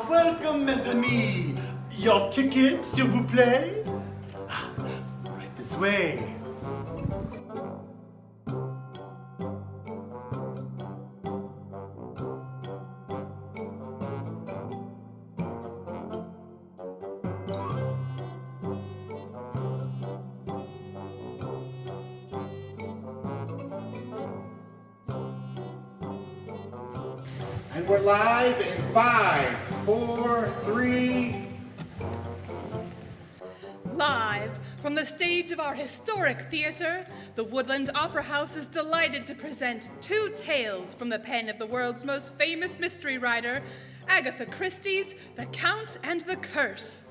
Welcome, mes amis. Your ticket, s'il vous plaît? Right this way. And we're live in 5, 4, 3. Live from the stage of our historic theater, the Woodland Opera House is delighted to present two tales from the pen of the world's most famous mystery writer, Agatha Christie's The Count and the Curse.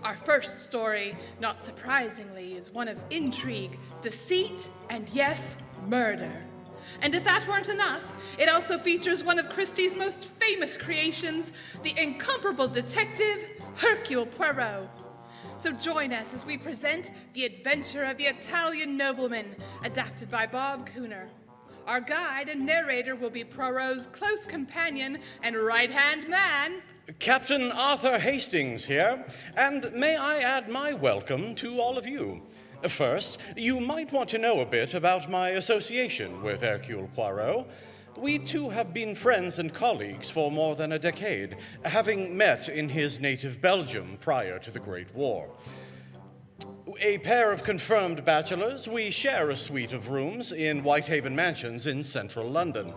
Our first story, not surprisingly, is one of intrigue, deceit, and yes, murder. And if that weren't enough, it also features one of Christie's most famous creations, the incomparable detective, Hercule Poirot. So join us as we present The Adventure of the Italian Nobleman, adapted by Bob Cooner. Our guide and narrator will be Poirot's close companion and right-hand man, Captain Arthur Hastings here, and may I add my welcome to all of you. First, you might want to know a bit about my association with Hercule Poirot. We two have been friends and colleagues for more than a decade, having met in his native Belgium prior to the Great War. A pair of confirmed bachelors, we share a suite of rooms in Whitehaven Mansions in central London.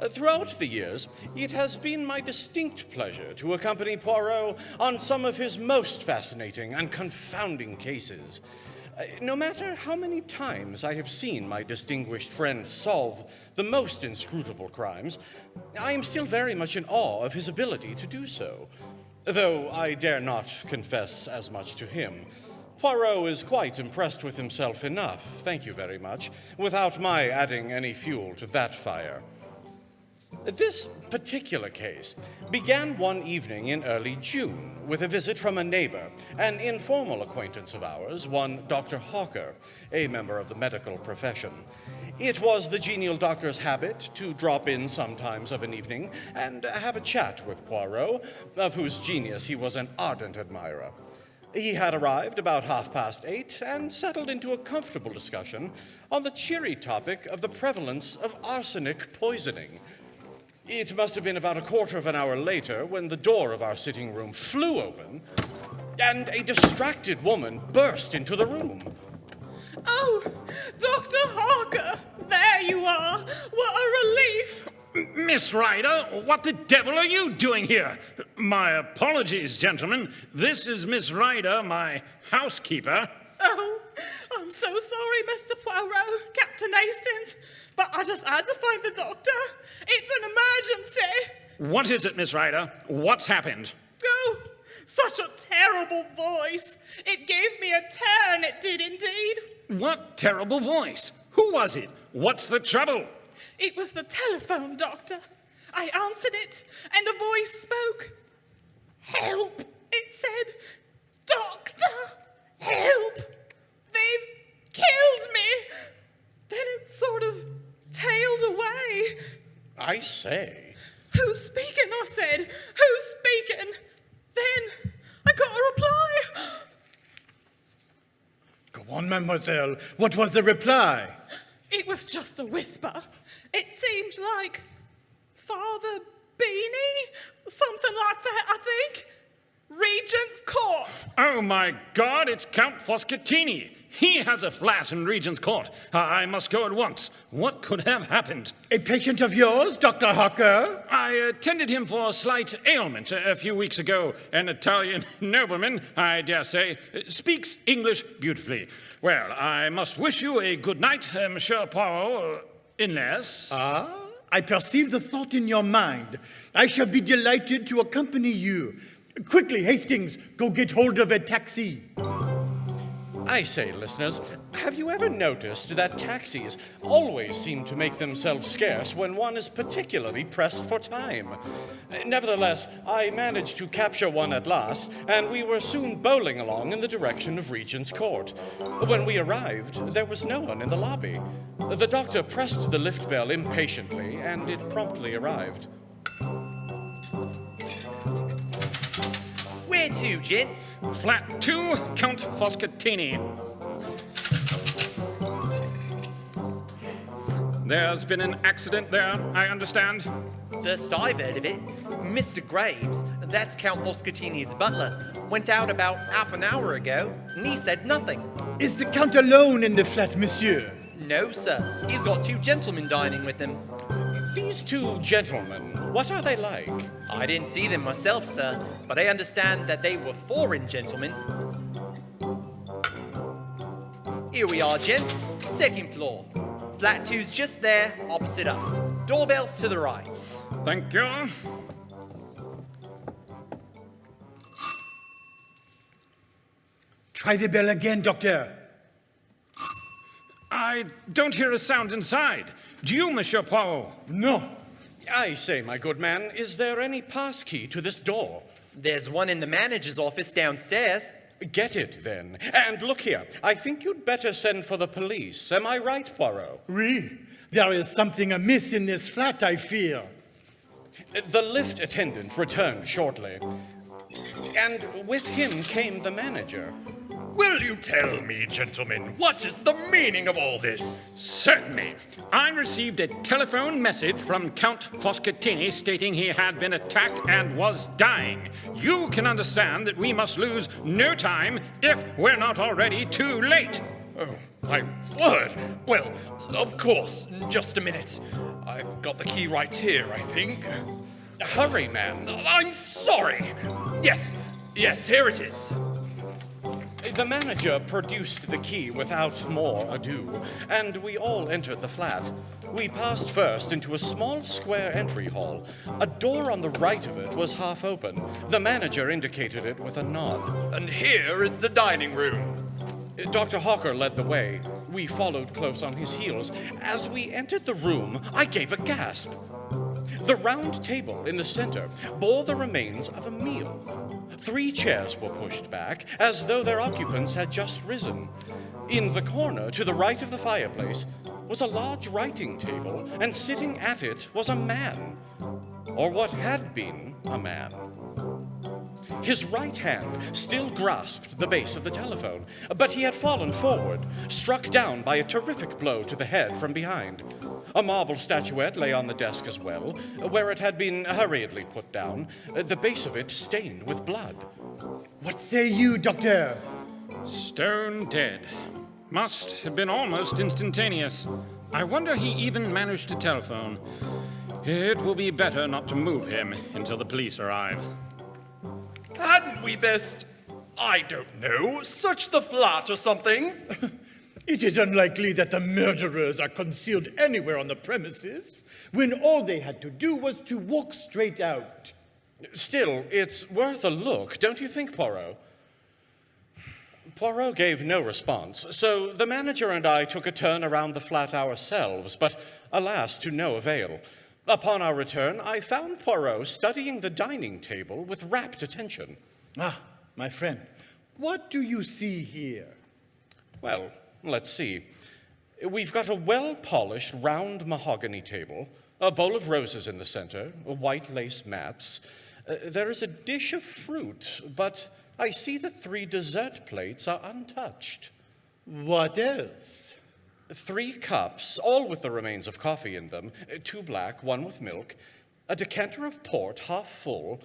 Throughout the years, it has been my distinct pleasure to accompany Poirot on some of his most fascinating and confounding cases. No matter how many times I have seen my distinguished friend solve the most inscrutable crimes, I am still very much in awe of his ability to do so, though I dare not confess as much to him. Poirot is quite impressed with himself enough, thank you very much, without my adding any fuel to that fire. This particular case began one evening in early June with a visit from a neighbor, an informal acquaintance of ours, one Dr. Hawker, a member of the medical profession. It was the genial doctor's habit to drop in sometimes of an evening and have a chat with Poirot, of whose genius he was an ardent admirer. He had arrived about 8:30 and settled into a comfortable discussion on the cheery topic of the prevalence of arsenic poisoning. It must have been about a quarter of an hour later when the door of our sitting room flew open and a distracted woman burst into the room. Oh, Dr. Hawker, there you are. What a relief. Miss Ryder, what the devil are you doing here? My apologies, gentlemen. This is Miss Ryder, my housekeeper. Oh, I'm so sorry, Mr. Poirot, Captain Hastings, but I just had to find the doctor. It's an emergency. What is it, Miss Ryder? What's happened? Oh, such a terrible voice. It gave me a turn, it did indeed. What terrible voice? Who was it? What's the trouble? It was the telephone, Doctor. I answered it, and a voice spoke. Help, it said. Doctor, help. They've killed me. Then it sort of tailed away. I say. Who's speaking, I said. Who's speaking? Then I got a reply. Go on, mademoiselle. What was the reply? It was just a whisper. It seemed like Father Beanie, something like that, I think. Regent's Court. Oh, my God, it's Count Foscatini. He has a flat in Regent's Court. I must go at once. What could have happened? A patient of yours, Dr. Hawker? I attended him for a slight ailment a few weeks ago. An Italian nobleman, I dare say, speaks English beautifully. Well, I must wish you a good night, Monsieur Poirot, unless... I perceive the thought in your mind. I shall be delighted to accompany you. Quickly, Hastings, go get hold of a taxi. I say, listeners, have you ever noticed that taxis always seem to make themselves scarce when one is particularly pressed for time? Nevertheless, I managed to capture one at last, and we were soon bowling along in the direction of Regent's Court. When we arrived, there was no one in the lobby. The doctor pressed the lift bell impatiently, and it promptly arrived. Where to, gents? Flat 2, Count Foscatini. There's been an accident there, I understand. First I've heard of it. Mr. Graves, that's Count Foscatini's butler, went out about half an hour ago, and he said nothing. Is the Count alone in the flat, monsieur? No, sir. He's got 2 gentlemen dining with him. These 2 gentlemen, what are they like? I didn't see them myself, sir, but I understand that they were foreign gentlemen. Here we are, gents. 2nd floor. Flat 2's just there, opposite us. Doorbell's to the right. Thank you. Try the bell again, doctor. I don't hear a sound inside. Do you, Monsieur Poirot? No. I say, my good man, is there any pass key to this door? There's one in the manager's office downstairs. Get it, then. And look here, I think you'd better send for the police. Am I right, Poirot? Oui. There is something amiss in this flat, I fear. The lift attendant returned shortly, and with him came the manager. Will you tell me, gentlemen, what is the meaning of all this? Certainly. I received a telephone message from Count Foscatini stating he had been attacked and was dying. You can understand that we must lose no time if we're not already too late. Oh, my word. Well, of course, just a minute. I've got the key right here, I think. Hurry, man. I'm sorry. Yes, here it is. The manager produced the key without more ado, and we all entered the flat. We passed first into a small square entry hall. A door on the right of it was half open. The manager indicated it with a nod. And here is the dining room. Dr. Hawker led the way. We followed close on his heels. As we entered the room, I gave a gasp. The round table in the center bore the remains of a meal. 3 chairs were pushed back, as though their occupants had just risen. In the corner, to the right of the fireplace, was a large writing table, and sitting at it was a man, or what had been a man. His right hand still grasped the base of the telephone, but he had fallen forward, struck down by a terrific blow to the head from behind. A marble statuette lay on the desk as well, where it had been hurriedly put down, the base of it stained with blood. What say you, doctor? Stone dead. Must have been almost instantaneous. I wonder he even managed to telephone. It will be better not to move him until the police arrive. Hadn't we best, I don't know, search the flat or something? It is unlikely that the murderers are concealed anywhere on the premises, when all they had to do was to walk straight out. Still, it's worth a look, don't you think, Poirot? Poirot gave no response, so the manager and I took a turn around the flat ourselves, but alas, to no avail. Upon our return, I found Poirot studying the dining table with rapt attention. Ah, my friend, what do you see here? Well, let's see. We've got a well-polished round mahogany table, a bowl of roses in the center, white lace mats. There is a dish of fruit, but I see the 3 dessert plates are untouched. What else? 3 cups, all with the remains of coffee in them, 2 black, 1 with milk, a decanter of port half full.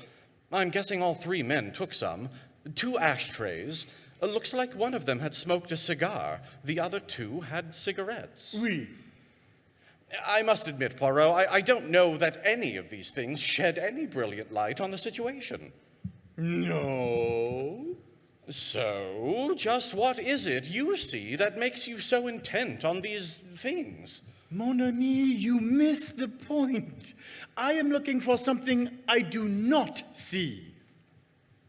I'm guessing all 3 men took some, 2 ashtrays. Looks like one of them had smoked a cigar. The other 2 had cigarettes. Oui. I must admit, Poirot, I don't know that any of these things shed any brilliant light on the situation. No. So, just what is it you see that makes you so intent on these things? Mon ami, you miss the point. I am looking for something I do not see.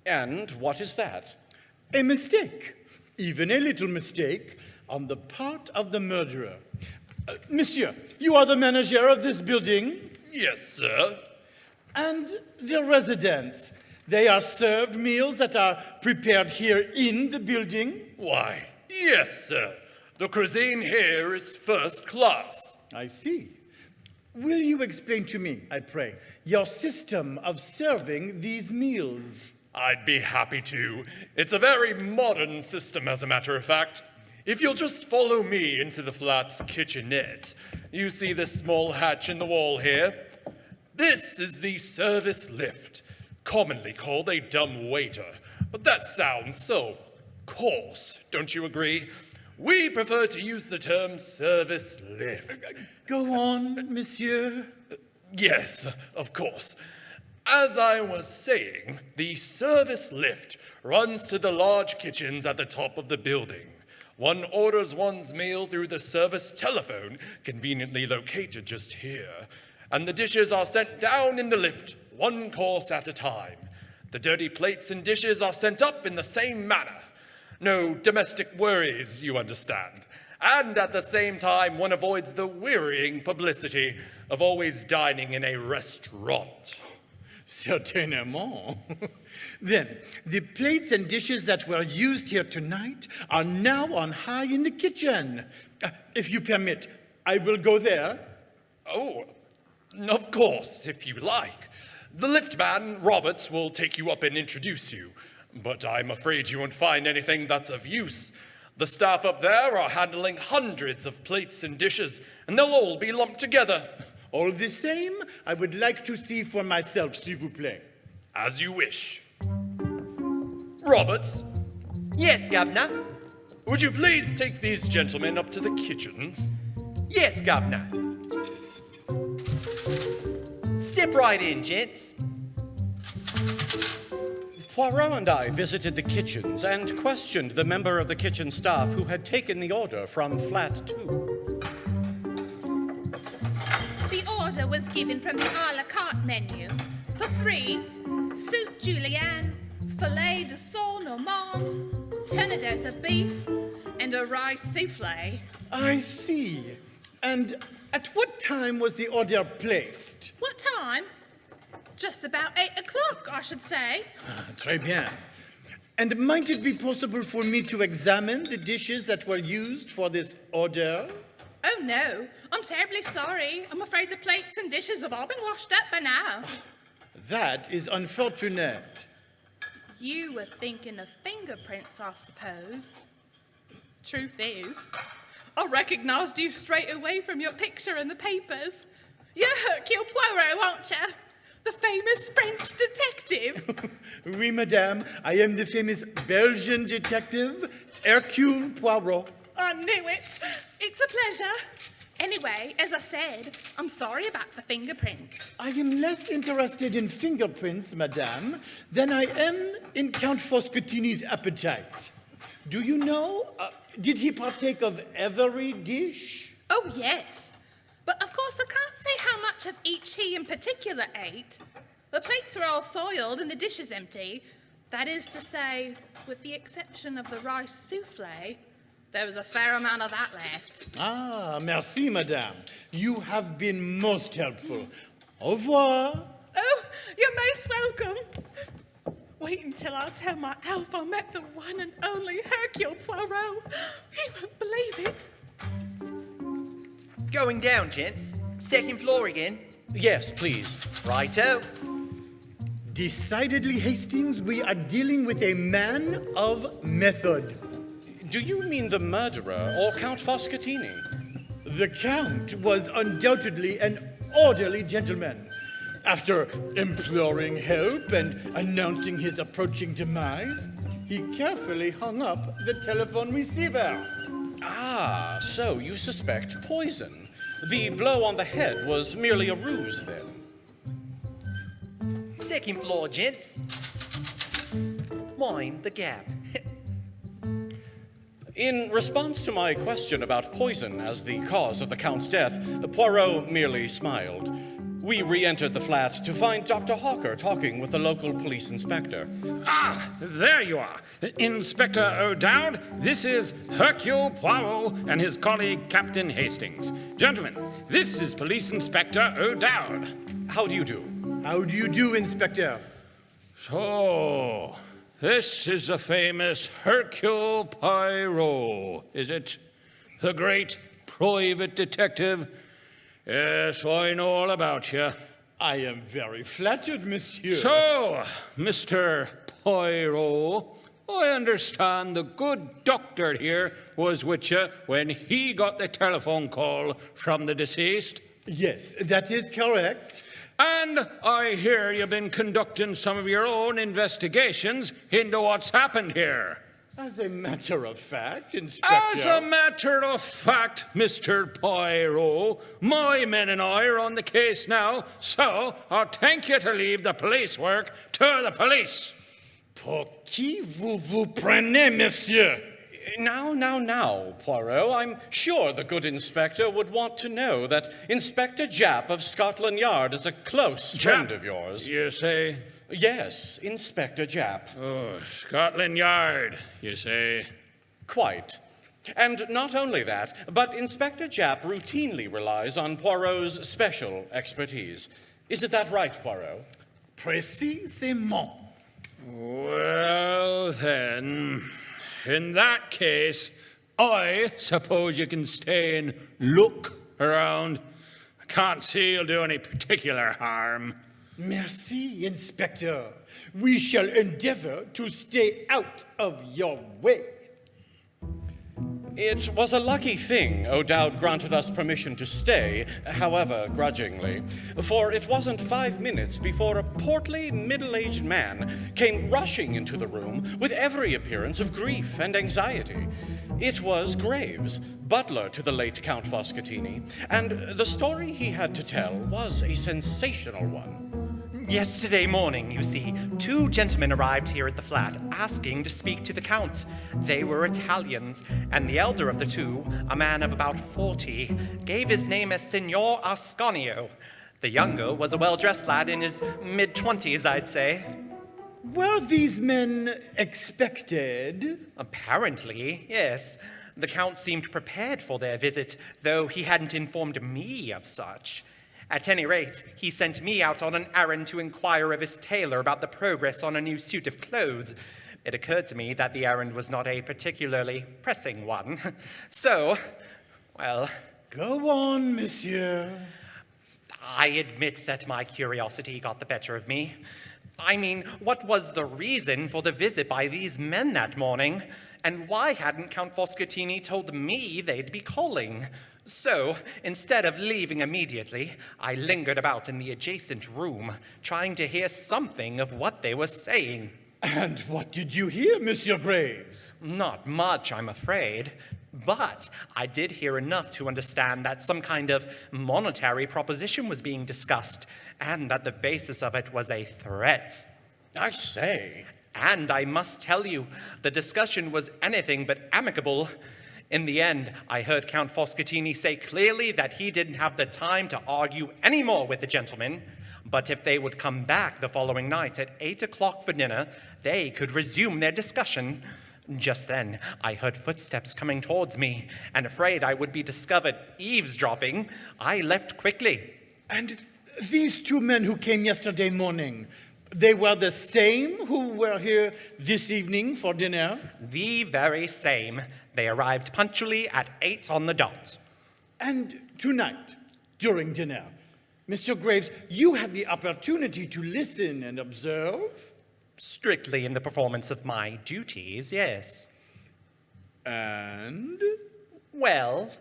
And what is that? A mistake, even a little mistake, on the part of the murderer. Monsieur, you are the manager of this building? Yes, sir. And the residents, they are served meals that are prepared here in the building? Why, yes, sir. The cuisine here is first class. I see. Will you explain to me, I pray, your system of serving these meals? I'd be happy to. It's a very modern system, as a matter of fact. If you'll just follow me into the flat's kitchenette, you see this small hatch in the wall here? This is the service lift, commonly called a dumb waiter. But that sounds so coarse, don't you agree? We prefer to use the term service lift. Go on, monsieur. Yes, of course. As I was saying, the service lift runs to the large kitchens at the top of the building. One orders one's meal through the service telephone, conveniently located just here, and the dishes are sent down in the lift, one course at a time. The dirty plates and dishes are sent up in the same manner. No domestic worries, you understand. And at the same time, one avoids the wearying publicity of always dining in a restaurant. Certainement. Then, the plates and dishes that were used here tonight are now on high in the kitchen. If you permit, I will go there. Oh, of course, if you like. The liftman, Roberts, will take you up and introduce you. But I'm afraid you won't find anything that's of use. The staff up there are handling hundreds of plates and dishes, and they'll all be lumped together. All the same, I would like to see for myself, s'il vous plaît. As you wish. Roberts, Yes, Governor. would you please take these gentlemen up to the kitchens? Yes, Governor. Step right in, gents. Poirot and I visited the kitchens and questioned the member of the kitchen staff who had taken the order from flat 2. The order was given from the a la carte menu for 3 soup julienne, filet de sole normande, tenderness of beef, and a rice souffle. I see. And at what time was the order placed? What time? Just about 8 o'clock, I should say. Très bien. And might it be possible for me to examine the dishes that were used for this order? Oh no, I'm terribly sorry. I'm afraid the plates and dishes have all been washed up by now. That is unfortunate. You were thinking of fingerprints, I suppose. Truth is, I recognized you straight away from your picture in the papers. You're Hercule Poirot, aren't you? The famous French detective. Oui, madame, I am the famous Belgian detective, Hercule Poirot. I knew it. It's a pleasure. Anyway, as I said, I'm sorry about the fingerprints. I am less interested in fingerprints, madame, than I am in Count Foscatini's appetite. Do you know, did he partake of every dish? Oh, yes. But of course, I can't say how much of each he in particular ate. The plates are all soiled and the dishes empty. That is to say, with the exception of the rice souffle, there was a fair amount of that left. Ah, merci, madame. You have been most helpful. Au revoir. Oh, you're most welcome. Wait until I tell my elf I met the one and only Hercule Poirot. He won't believe it. Going down, gents. Second floor again. Yes, please. Righto. Decidedly, Hastings, we are dealing with a man of method. Do you mean the murderer or Count Foscatini? The Count was undoubtedly an orderly gentleman. After imploring help and announcing his approaching demise, he carefully hung up the telephone receiver. Ah, so you suspect poison. The blow on the head was merely a ruse, then. Second floor, gents. Mind the gap. In response to my question about poison as the cause of the Count's death, Poirot merely smiled. We re-entered the flat to find Dr. Hawker talking with the local police inspector. Ah, there you are. Inspector O'Dowd, this is Hercule Poirot and his colleague Captain Hastings. Gentlemen, this is Police Inspector O'Dowd. How do you do? How do you do, Inspector? So, this is the famous Hercule Poirot, is it? The great private detective? Yes, I know all about you. I am very flattered, monsieur. So, Mr. Poirot, I understand the good doctor here was with you when he got the telephone call from the deceased. Yes, that is correct. And I hear you've been conducting some of your own investigations into what's happened here. As a matter of fact, Inspector... As a matter of fact, Mr. Poirot, my men and I are on the case now, so I'll thank you to leave the police work to the police. Pour qui vous prenez, monsieur? Now, Poirot, I'm sure the good inspector would want to know that Inspector Japp of Scotland Yard is a close friend of yours. You say? Yes, Inspector Japp. Oh, Scotland Yard, you say? Quite. And not only that, but Inspector Japp routinely relies on Poirot's special expertise. Isn't that right, Poirot? Précisément. Well, then, in that case, I suppose you can stay and look around. I can't see you'll do any particular harm. Merci, Inspector. We shall endeavor to stay out of your way. It was a lucky thing O'Dowd granted us permission to stay, however grudgingly, for it wasn't 5 minutes before a portly, middle-aged man came rushing into the room with every appearance of grief and anxiety. It was Graves, butler to the late Count Foscatini, and the story he had to tell was a sensational one. Yesterday morning, you see, 2 gentlemen arrived here at the flat asking to speak to the Count. They were Italians, and the elder of the 2, a man of about 40, gave his name as Signor Ascanio. The younger was a well-dressed lad in his mid-20s, I'd say. Were these men expected? Apparently, yes. The Count seemed prepared for their visit, though he hadn't informed me of such. At any rate, he sent me out on an errand to inquire of his tailor about the progress on a new suit of clothes. It occurred to me that the errand was not a particularly pressing one. So, well... Go on, monsieur. I admit that my curiosity got the better of me. I mean, what was the reason for the visit by these men that morning? And why hadn't Count Foscatini told me they'd be calling? So, instead of leaving immediately, I lingered about in the adjacent room, trying to hear something of what they were saying. And what did you hear, Monsieur Graves? Not much, I'm afraid. But I did hear enough to understand that some kind of monetary proposition was being discussed, and that the basis of it was a threat. I say. And I must tell you, the discussion was anything but amicable. In the end, I heard Count Foscatini say clearly that he didn't have the time to argue any more with the gentlemen, but if they would come back the following night at 8 o'clock for dinner, they could resume their discussion. Just then, I heard footsteps coming towards me, and afraid I would be discovered eavesdropping, I left quickly. And these 2 men who came yesterday morning, they were the same who were here this evening for dinner? The very same. They arrived punctually at 8 on the dot. And tonight, during dinner, Mr. Graves, you had the opportunity to listen and observe? Strictly in the performance of my duties, yes. And? Well,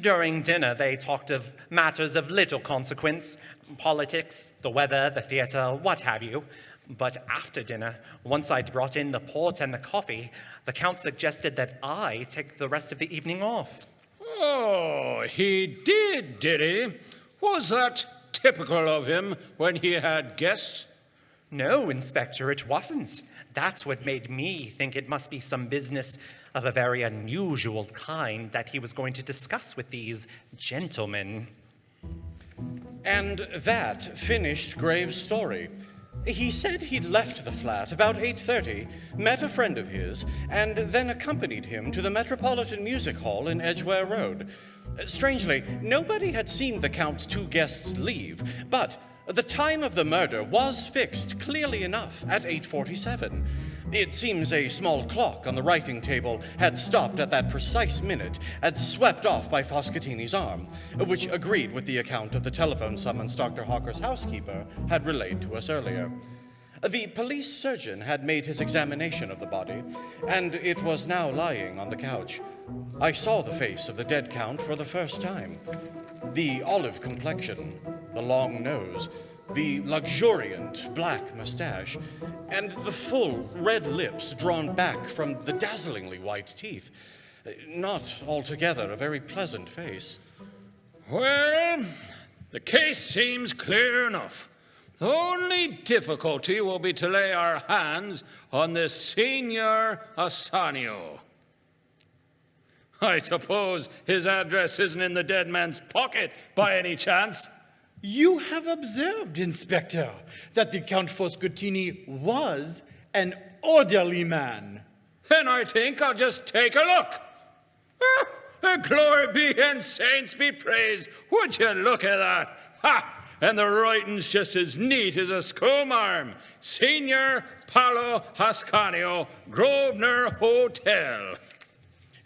during dinner they talked of matters of little consequence, politics, the weather, the theater, what have you. But after dinner, once I'd brought in the port and the coffee, the Count suggested that I take the rest of the evening off. Oh, he did he? Was that typical of him when he had guests? No, Inspector, it wasn't. That's what made me think it must be some business of a very unusual kind that he was going to discuss with these gentlemen. And that finished Graves' story. He said he'd left the flat about 8:30, met a friend of his, and then accompanied him to the Metropolitan Music Hall in Edgware Road. Strangely, nobody had seen the Count's 2 guests leave, but the time of the murder was fixed clearly enough at 8:47. It seems a small clock on the writing table had stopped at that precise minute and swept off by Foscatini's arm, which agreed with the account of the telephone summons Dr. Hawker's housekeeper had relayed to us earlier. The police surgeon had made his examination of the body, and it was now lying on the couch. I saw the face of the dead Count for the first time. The olive complexion, the long nose, the luxuriant black mustache, and the full red lips drawn back from the dazzlingly white teeth. Not altogether a very pleasant face. Well, the case seems clear enough. The only difficulty will be to lay our hands on the Signor Ascanio. I suppose his address isn't in the dead man's pocket by any chance. You have observed, Inspector, that the Count Foscatini was an orderly man. Then I think I'll just take a look. Glory be and saints be praised. Would you look at that? Ha! And the writing's just as neat as a schoolmarm. Signor Paolo Ascanio, Grosvenor Hotel.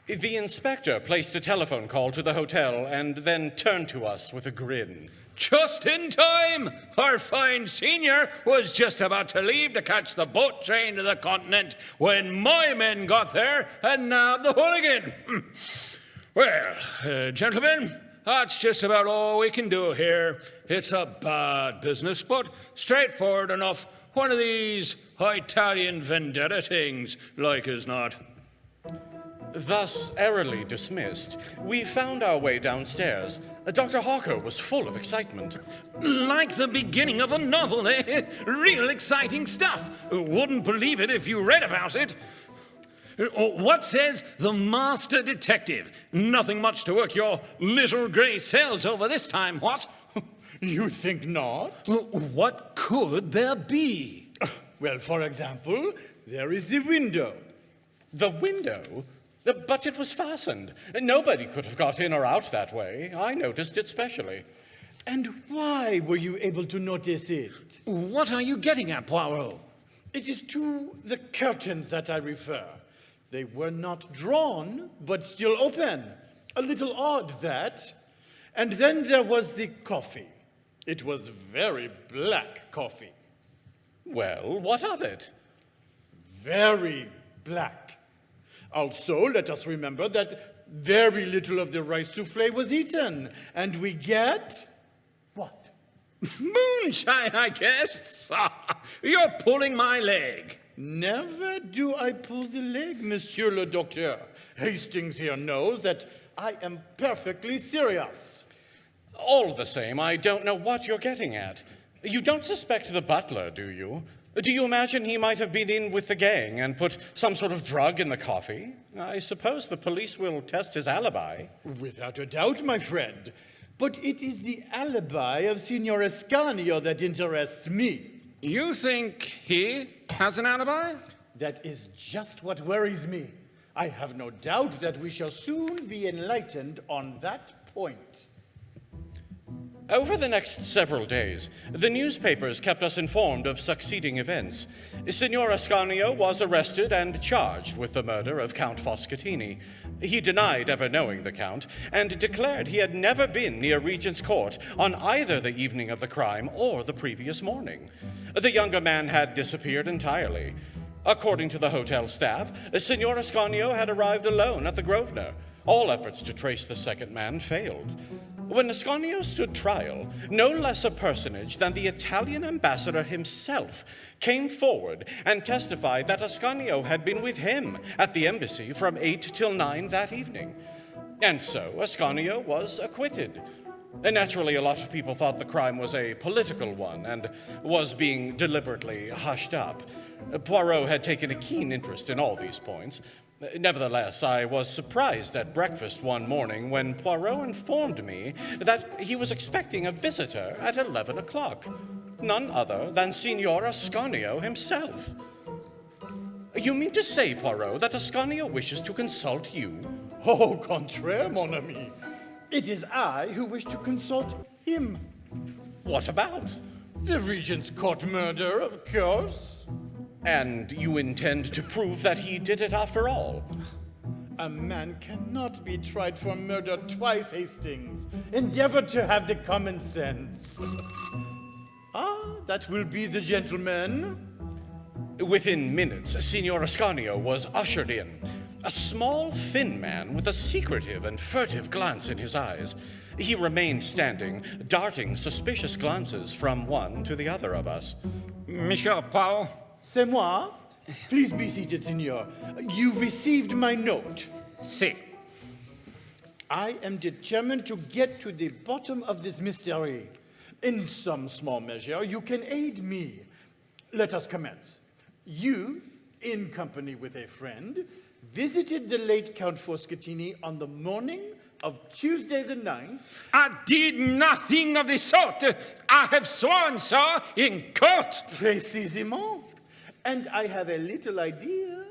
The inspector placed a telephone call to the hotel and then turned to us with a grin. Just in time! Our fine senior was just about to leave to catch the boat train to the continent when my men got there and nabbed the hooligan. Well, gentlemen, that's just about all we can do here. It's a bad business, but straightforward enough. One of these Italian vendetta things, like as not. Thus airily dismissed, we found our way downstairs. Dr. Harker was full of excitement. Like the beginning of a novel, eh? Real exciting stuff. Wouldn't believe it if you read about it. What says the master detective? Nothing much to work your little grey cells over this time, what? You think not? What could there be? Well, for example, there is the window. The window? But it was fastened. Nobody could have got in or out that way. I noticed it specially. And why were you able to notice it? What are you getting at, Poirot? It is to the curtains that I refer. They were not drawn, but still open. A little odd, that. And then there was the coffee. It was very black coffee. Well, what of it? Very black. Also, let us remember that very little of the rice souffle was eaten. And we get... what? Moonshine, I guess. You're pulling my leg. Never do I pull the leg, Monsieur le Docteur. Hastings here knows that I am perfectly serious. All the same, I don't know what you're getting at. You don't suspect the butler, do you? Do you imagine he might have been in with the gang and put some sort of drug in the coffee? I suppose the police will test his alibi. Without a doubt, my friend. But it is the alibi of Signor Ascanio that interests me. You think he has an alibi? That is just what worries me. I have no doubt that we shall soon be enlightened on that point. Over the next several days, the newspapers kept us informed of succeeding events. Signor Ascanio was arrested and charged with the murder of Count Foscatini. He denied ever knowing the Count and declared he had never been near Regent's Court on either the evening of the crime or the previous morning. The younger man had disappeared entirely. According to the hotel staff, Signor Ascanio had arrived alone at the Grosvenor. All efforts to trace the second man failed. When Ascanio stood trial, no less a personage than the Italian ambassador himself came forward and testified that Ascanio had been with him at the embassy from 8 till 9 that evening. And so Ascanio was acquitted. Naturally, a lot of people thought the crime was a political one and was being deliberately hushed up. Poirot had taken a keen interest in all these points. Nevertheless, I was surprised at breakfast one morning when Poirot informed me that he was expecting a visitor at 11 o'clock. None other than Signor Ascanio himself. You mean to say, Poirot, that Ascanio wishes to consult you? Au contraire, mon ami. It is I who wish to consult him. What about? The Regent's Court murder, of course. And you intend to prove that he did it after all? A man cannot be tried for murder twice, Hastings. Endeavor to have the common sense. Ah, that will be the gentleman. Within minutes, Signor Ascanio was ushered in. A small, thin man with a secretive and furtive glance in his eyes. He remained standing, darting suspicious glances from one to the other of us. Monsieur Poirot? C'est moi. Please be seated, Signor. You received my note. Si. I am determined to get to the bottom of this mystery. In some small measure, you can aid me. Let us commence. You, in company with a friend, visited the late Count Foscatini on the morning of Tuesday the 9th. I did nothing of the sort. I have sworn so in court. Précisément. And I have a little idea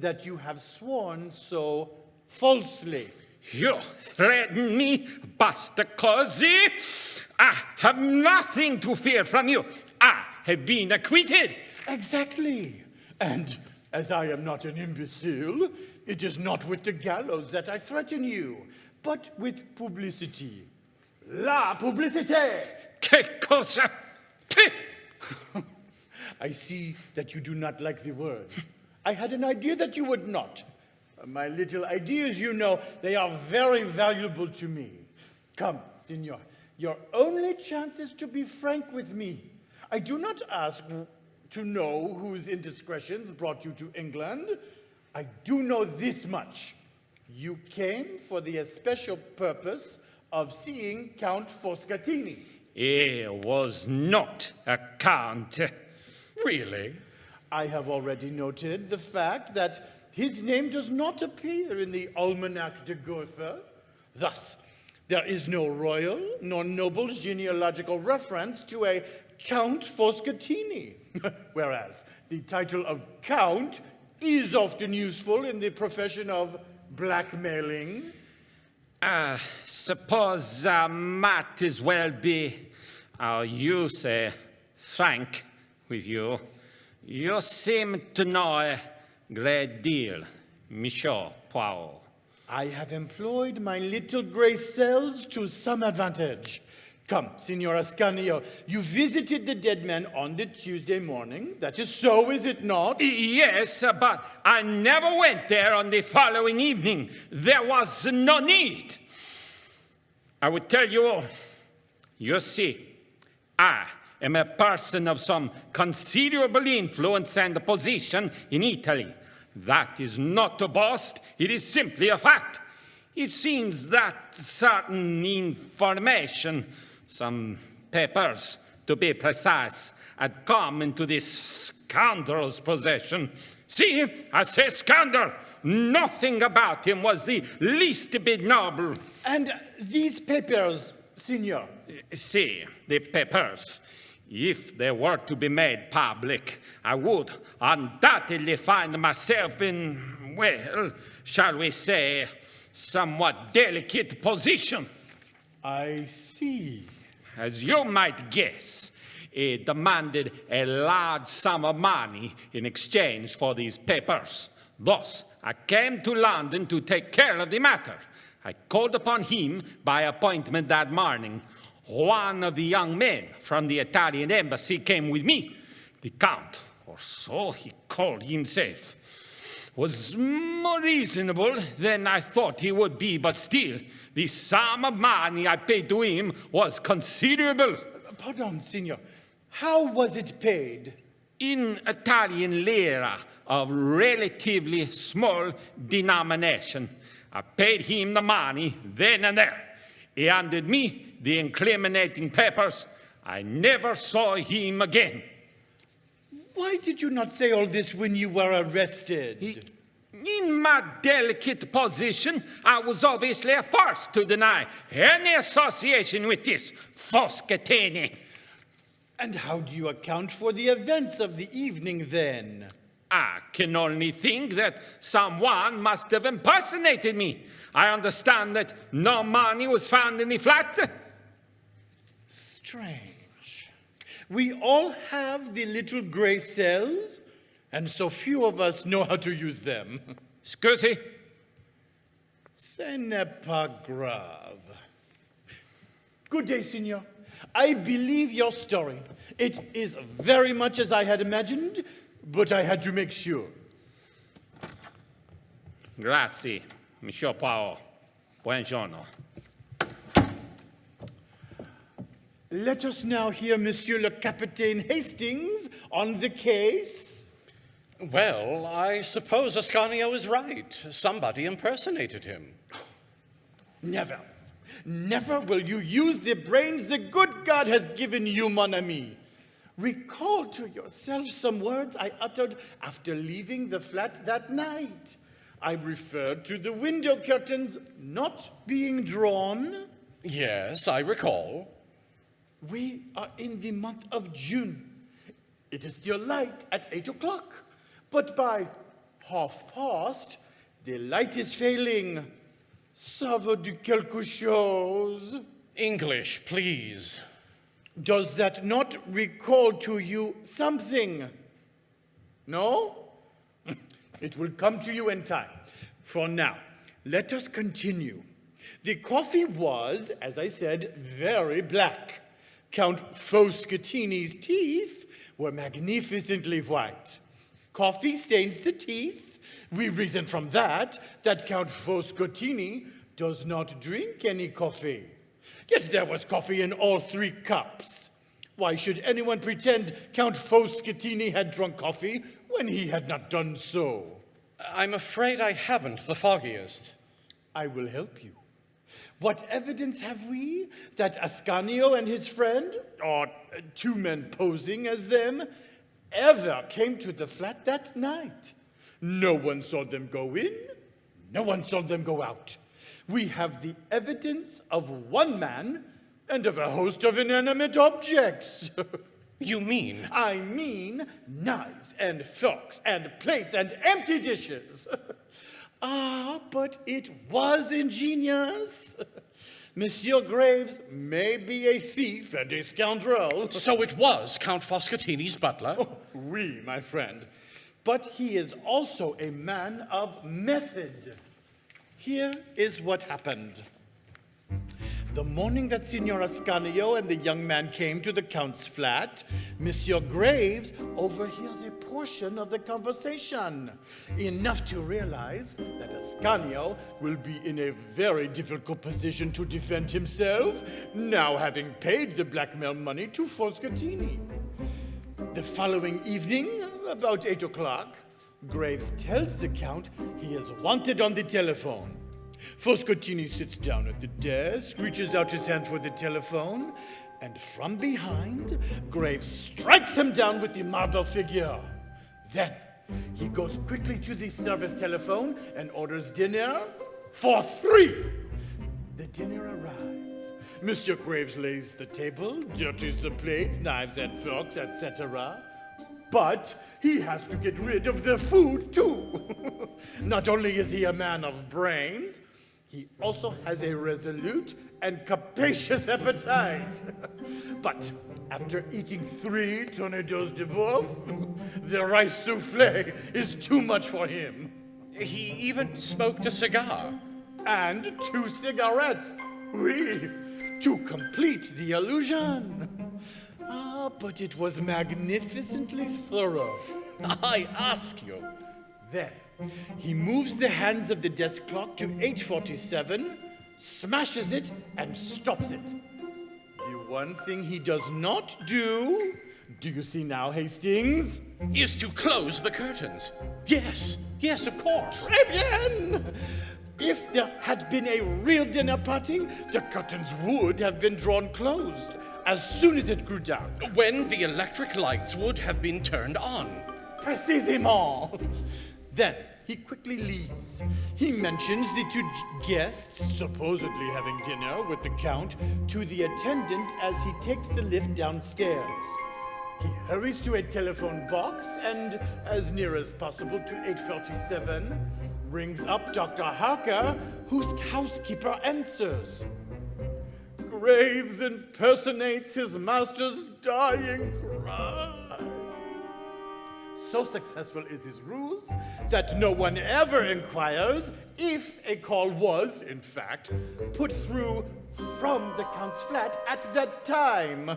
that you have sworn so falsely. You threaten me, Basta Cosy. I have nothing to fear from you. I have been acquitted. Exactly. And as I am not an imbecile, it is not with the gallows that I threaten you, but with publicity. La publicité! Que cosa? I see that you do not like the word. I had an idea that you would not. My little ideas, you know, they are very valuable to me. Come, Signor, your only chance is to be frank with me. I do not ask to know whose indiscretions brought you to England. I do know this much. You came for the especial purpose of seeing Count Foscatini. It was not a count. Really? I have already noted the fact that his name does not appear in the Almanac de Gotha. Thus, there is no royal nor noble genealogical reference to a Count Foscatini, whereas the title of Count is often useful in the profession of blackmailing. I suppose I might as well be, you say, frank with you. You seem to know a great deal, Monsieur Poirot. I have employed my little gray cells to some advantage. Come, Signor Ascanio, you visited the dead man on the Tuesday morning. That is so, is it not? Yes, but I never went there on the following evening. There was no need. I would tell you all. You see, I am a person of some considerable influence and position in Italy. That is not a boast, it is simply a fact. It seems that certain information, some papers to be precise, had come into this scoundrel's possession. See, I say scoundrel. Nothing about him was the least bit noble. And these papers, Signor? See, the papers. If they were to be made public, I would undoubtedly find myself in, well, shall we say, somewhat delicate position. I see. As you might guess, it demanded a large sum of money in exchange for these papers. Thus, I came to London to take care of the matter. I called upon him by appointment that morning. One of the young men from the Italian embassy came with me. The Count, or so he called himself, was more reasonable than I thought he would be, but still, the sum of money I paid to him was considerable. Pardon, Signor. How was it paid? In Italian lira of relatively small denomination. I paid him the money then and there. He handed me the incriminating papers. I never saw him again. Why did you not say all this when you were arrested? In my delicate position, I was obviously forced to deny any association with this Foscatini. And how do you account for the events of the evening then? I can only think that someone must have impersonated me. I understand that no money was found in the flat. Strange. We all have the little gray cells, and so few of us know how to use them. Scusi? Ce n'est pas grave. Good day, Signor. I believe your story. It is very much as I had imagined. but I had to make sure. Grazie, Monsieur Poirot. Buongiorno. Let us now hear Monsieur le Capitaine Hastings on the case. Well, I suppose Ascanio is right. Somebody impersonated him. Never, never will you use the brains the good God has given you, mon ami. Recall to yourself some words I uttered after leaving the flat that night. I referred to the window curtains not being drawn. Yes, I recall. We are in the month of June. It is still light at 8 o'clock, but by 1:30, the light is failing. Ça veut dire quelque chose? English, please. Does that not recall to you something? No? It will come to you in time. For now, let us continue. The coffee was, as I said, very black. Count Foscatini's teeth were magnificently white. Coffee stains the teeth. We reason from that Count Foscatini does not drink any coffee. Yet there was coffee in all 3 cups. Why should anyone pretend Count Foscatini had drunk coffee when he had not done so? I'm afraid I haven't the foggiest. I will help you. What evidence have we that Ascanio and his friend, or 2 men posing as them, ever came to the flat that night? No one saw them go in, no one saw them go out. We have the evidence of 1 man and of a host of inanimate objects. You mean? I mean knives and forks and plates and empty dishes. But it was ingenious. Monsieur Graves may be a thief and a scoundrel. So it was Count Foscatini's butler? Oh, oui, my friend. But he is also a man of method. Here is what happened. The morning that Signor Ascanio and the young man came to the Count's flat, Monsieur Graves overhears a portion of the conversation, enough to realize that Ascanio will be in a very difficult position to defend himself, now having paid the blackmail money to Foscatini. The following evening, about 8 o'clock, Graves tells the Count he is wanted on the telephone. Foscatini sits down at the desk, reaches out his hand for the telephone, and from behind, Graves strikes him down with the marble figure. Then, he goes quickly to the service telephone and orders dinner for 3. The dinner arrives. Monsieur Graves lays the table, dirties the plates, knives and forks, etc. But he has to get rid of the food, too. Not only is he a man of brains, he also has a resolute and capacious appetite. But after eating 3 tornadoes de boeuf, the rice soufflé is too much for him. He even smoked a cigar. And 2 cigarettes, oui, to complete the illusion. But it was magnificently thorough. I ask you. Then, he moves the hands of the desk clock to 8:47, smashes it, and stops it. The one thing he does not do, do you see now, Hastings? Is to close the curtains. Yes, of course. Très bien! If there had been a real dinner party, the curtains would have been drawn closed as soon as it grew dark. When the electric lights would have been turned on. Précisément. Then he quickly leaves. He mentions the 2 guests, supposedly having dinner with the Count, to the attendant as he takes the lift downstairs. He hurries to a telephone box and, as near as possible to 8:47, rings up Dr. Harker, whose housekeeper answers. Graves impersonates his master's dying cry. So successful is his ruse that no one ever inquires if a call was, in fact, put through from the Count's flat at that time.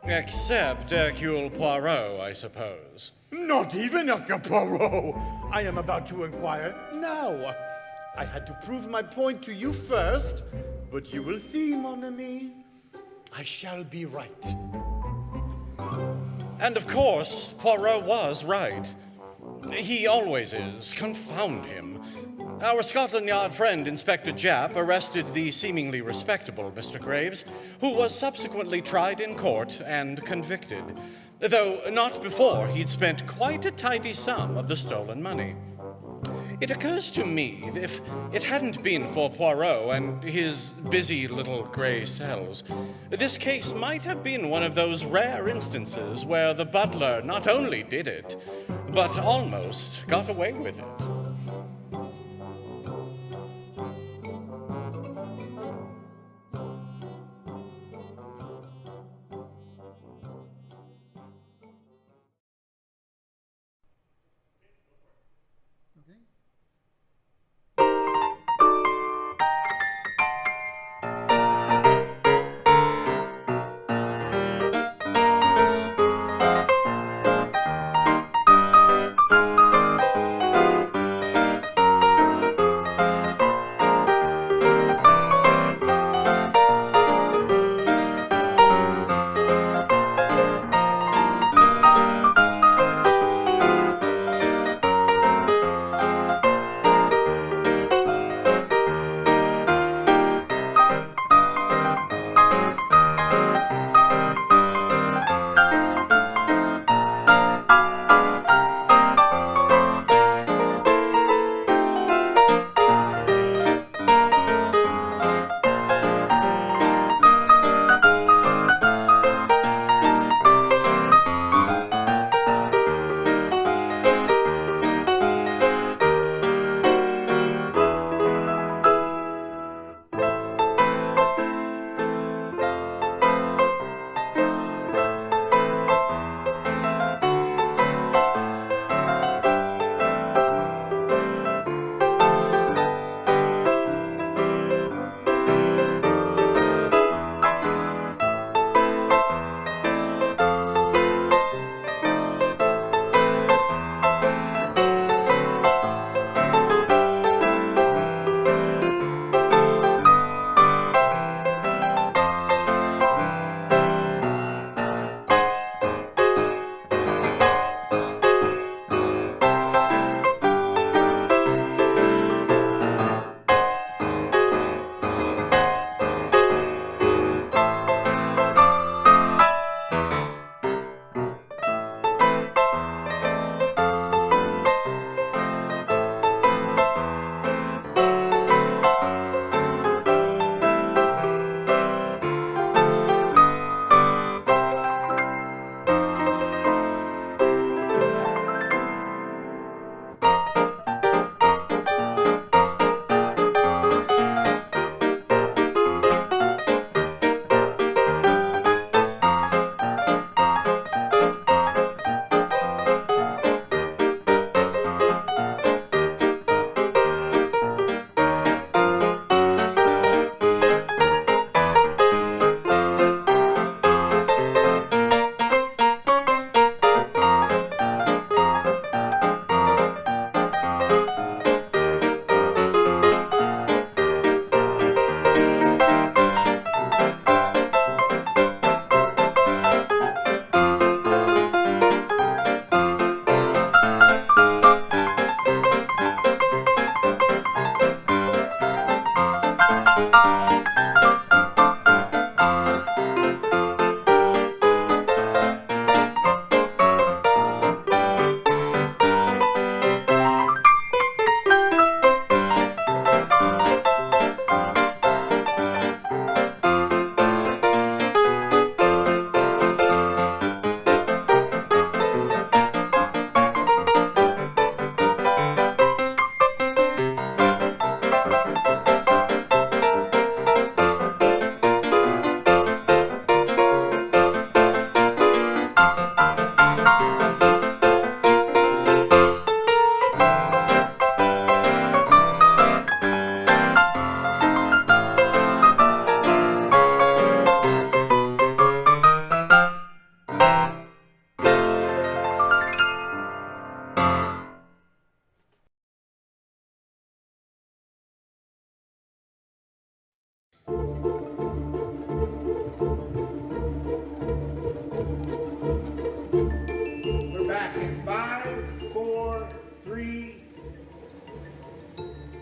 Except Hercule Poirot, I suppose. Not even Hercule Poirot. I am about to inquire now. I had to prove my point to you first, but you will see, mon ami. I shall be right. And of course, Poirot was right. He always is. Confound him. Our Scotland Yard friend, Inspector Japp, arrested the seemingly respectable Mr. Graves, who was subsequently tried in court and convicted, though not before he'd spent quite a tidy sum of the stolen money. It occurs to me that if it hadn't been for Poirot and his busy little gray cells, this case might have been one of those rare instances where the butler not only did it, but almost got away with it.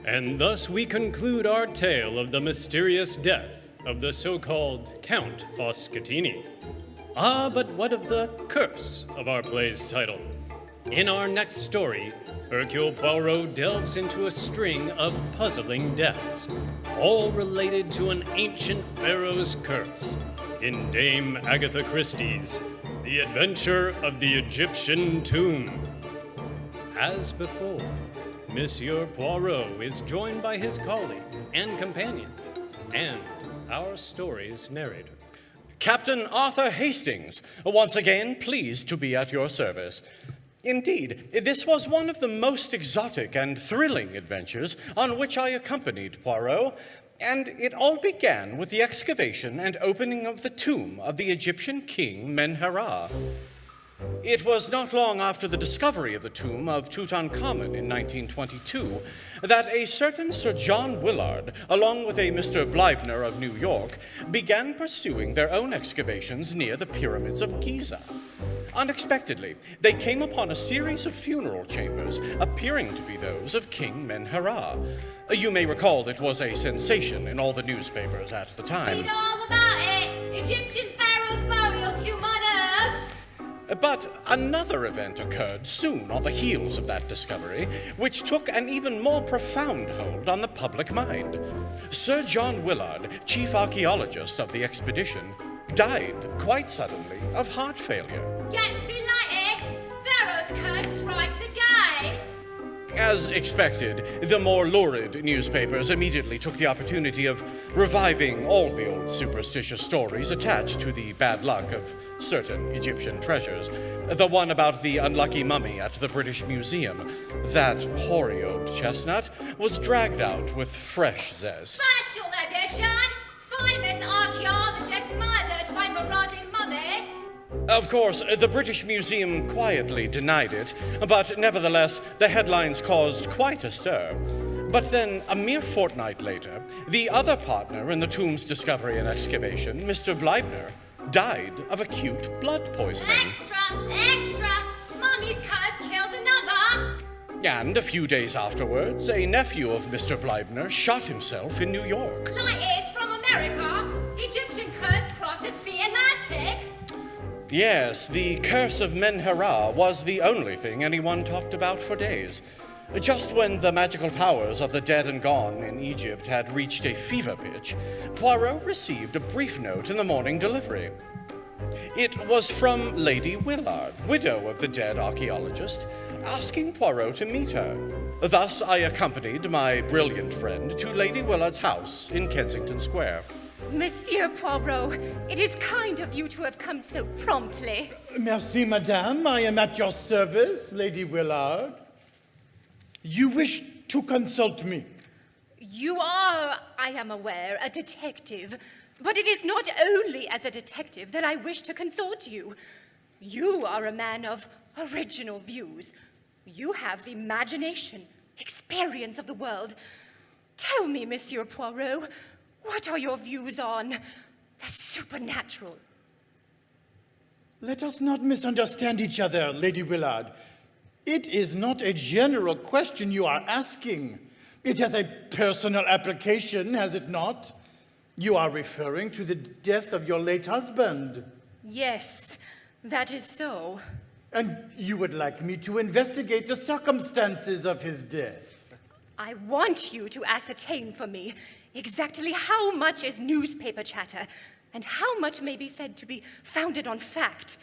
And thus we conclude our tale of the mysterious death of the so-called Count Foscatini. Ah, but what of the curse of our play's title? In our next story, Hercule Poirot delves into a string of puzzling deaths, all related to an ancient pharaoh's curse, in Dame Agatha Christie's The Adventure of the Egyptian Tomb. As before, Monsieur Poirot is joined by his colleague and companion, and our story's narrator. Captain Arthur Hastings, once again pleased to be at your service. Indeed, this was one of the most exotic and thrilling adventures on which I accompanied Poirot, and it all began with the excavation and opening of the tomb of the Egyptian king Menhera. It was not long after the discovery of the tomb of Tutankhamun in 1922 that a certain Sir John Willard, along with a Mr. Bleibner of New York, began pursuing their own excavations near the pyramids of Giza. Unexpectedly, they came upon a series of funeral chambers appearing to be those of King Menhera. You may recall it was a sensation in all the newspapers at the time. We know all about it! Egyptian pharaoh's burial tomb unearthed! But another event occurred soon on the heels of that discovery, which took an even more profound hold on the public mind. Sir John Willard, chief archaeologist of the expedition, died quite suddenly of heart failure. Get philitis! Pharaoh's curse strikes again! As expected, the more lurid newspapers immediately took the opportunity of reviving all the old superstitious stories attached to the bad luck of certain Egyptian treasures. The one about the unlucky mummy at the British Museum, that hoary old chestnut, was dragged out with fresh zest. Special edition! Famous archaeologist murdered by marauding mummy! Of course, the British Museum quietly denied it, but nevertheless, the headlines caused quite a stir. But then, a mere fortnight later, the other partner in the tomb's discovery and excavation, Mr. Bleibner, died of acute blood poisoning. Extra! Extra! Mummy's curse kills another! And a few days afterwards, a nephew of Mr. Bleibner shot himself in New York. Light is from America! Egyptian curse crosses the Atlantic! Yes, the curse of Menhera was the only thing anyone talked about for days. Just when the magical powers of the dead and gone in Egypt had reached a fever pitch, Poirot received a brief note in the morning delivery. It was from Lady Willard, widow of the dead archaeologist, asking Poirot to meet her. Thus, I accompanied my brilliant friend to Lady Willard's house in Kensington Square. Monsieur Poirot, it is kind of you to have come so promptly. Merci, madame. I am at your service, Lady Willard. You wish to consult me? You are, I am aware, a detective. But it is not only as a detective that I wish to consult you. You are a man of original views. You have the imagination, experience of the world. Tell me, Monsieur Poirot, what are your views on the supernatural? Let us not misunderstand each other, Lady Willard. It is not a general question you are asking. It has a personal application, has it not? You are referring to the death of your late husband. Yes, that is so. And you would like me to investigate the circumstances of his death? I want you to ascertain for me exactly how much is newspaper chatter and how much may be said to be founded on fact.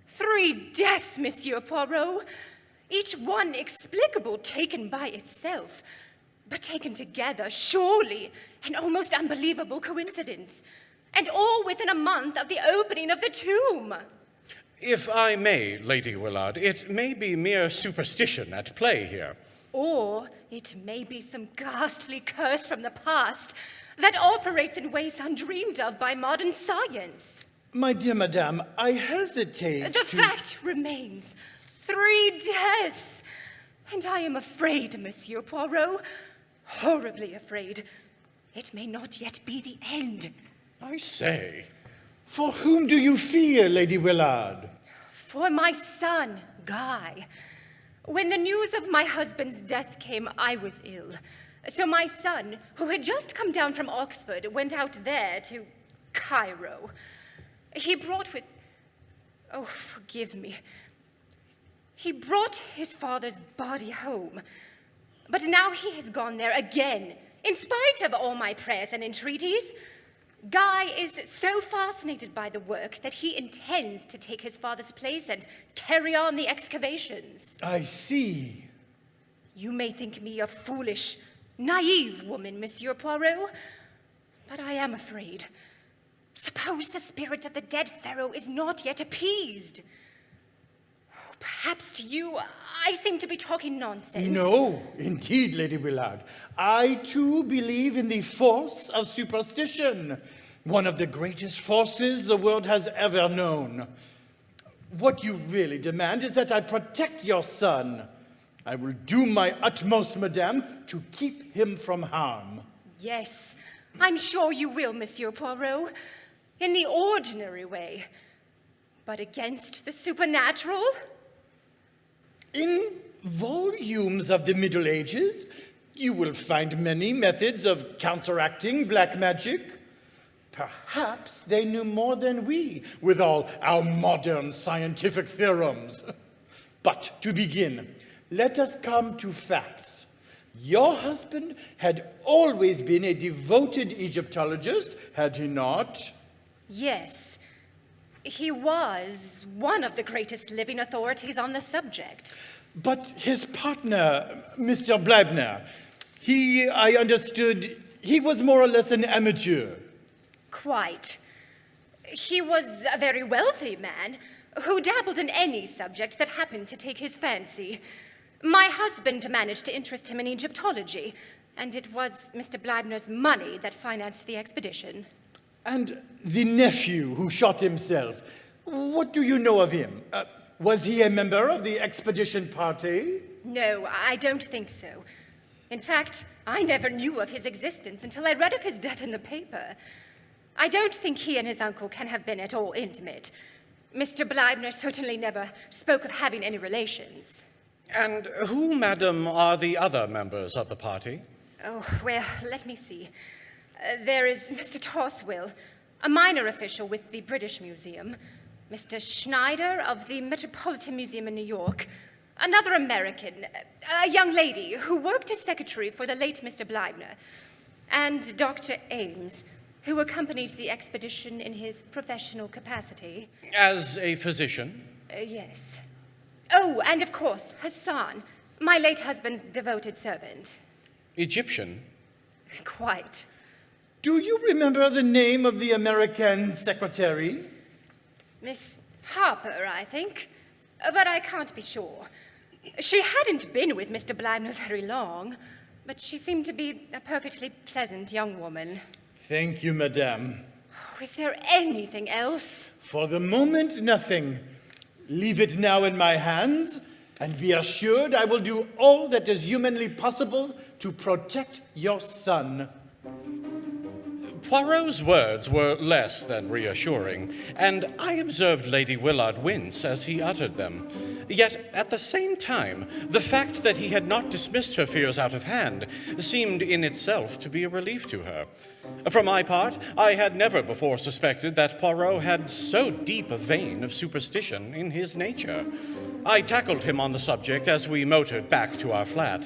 3 deaths, Monsieur Poirot, each one explicable taken by itself, but taken together, surely an almost unbelievable coincidence, and all within a month of the opening of the tomb. If I may, Lady Willard, it may be mere superstition at play here. Or it may be some ghastly curse from the past that operates in ways undreamed of by modern science. My dear madame, I hesitate The fact remains, 3 deaths. And I am afraid, Monsieur Poirot, horribly afraid. It may not yet be the end. I say. For whom do you fear, Lady Willard? For my son, Guy. When the news of my husband's death came, I was ill. So my son, who had just come down from Oxford, went out there to Cairo. He brought with... Oh, forgive me. He brought his father's body home. But now he has gone there again, in spite of all my prayers and entreaties. Guy is so fascinated by the work that he intends to take his father's place and carry on the excavations. I see. You may think me a foolish, naive woman, Monsieur Poirot, but I am afraid. Suppose the spirit of the dead pharaoh is not yet appeased. Oh, perhaps to you, I seem to be talking nonsense. No, indeed, Lady Willard. I, too, believe in the force of superstition, one of the greatest forces the world has ever known. What you really demand is that I protect your son. I will do my utmost, madame, to keep him from harm. Yes, I'm sure you will, Monsieur Poirot. In the ordinary way. But against the supernatural? In volumes of the Middle Ages, you will find many methods of counteracting black magic. Perhaps they knew more than we, with all our modern scientific theorems. But to begin, let us come to facts. Your husband had always been a devoted Egyptologist, had he not? Yes. He was one of the greatest living authorities on the subject. But his partner, Mr. Bleibner, I understood, he was more or less an amateur. Quite. He was a very wealthy man who dabbled in any subject that happened to take his fancy. My husband managed to interest him in Egyptology, and it was Mr. Bleibner's money that financed the expedition. And the nephew who shot himself, what do you know of him? Was he a member of the expedition party? No, I don't think so. In fact, I never knew of his existence until I read of his death in the paper. I don't think he and his uncle can have been at all intimate. Mr. Bleibner certainly never spoke of having any relations. And who, madam, are the other members of the party? Oh, well, let me see. There is Mr. Toswell, a minor official with the British Museum, Mr. Schneider of the Metropolitan Museum in New York, another American, a young lady who worked as secretary for the late Mr. Bleibner, and Dr. Ames, who accompanies the expedition in his professional capacity. As a physician? Yes. Oh, and of course, Hassan, my late husband's devoted servant. Egyptian? Quite. Do you remember the name of the American secretary? Miss Harper, I think, but I can't be sure. She hadn't been with Mr. Bleibner very long, but she seemed to be a perfectly pleasant young woman. Thank you, madame. Oh, is there anything else? For the moment, nothing. Leave it now in my hands, and be assured I will do all that is humanly possible to protect your son. Poirot's words were less than reassuring, and I observed Lady Willard wince as he uttered them. Yet, at the same time, the fact that he had not dismissed her fears out of hand seemed in itself to be a relief to her. For my part, I had never before suspected that Poirot had so deep a vein of superstition in his nature. I tackled him on the subject as we motored back to our flat.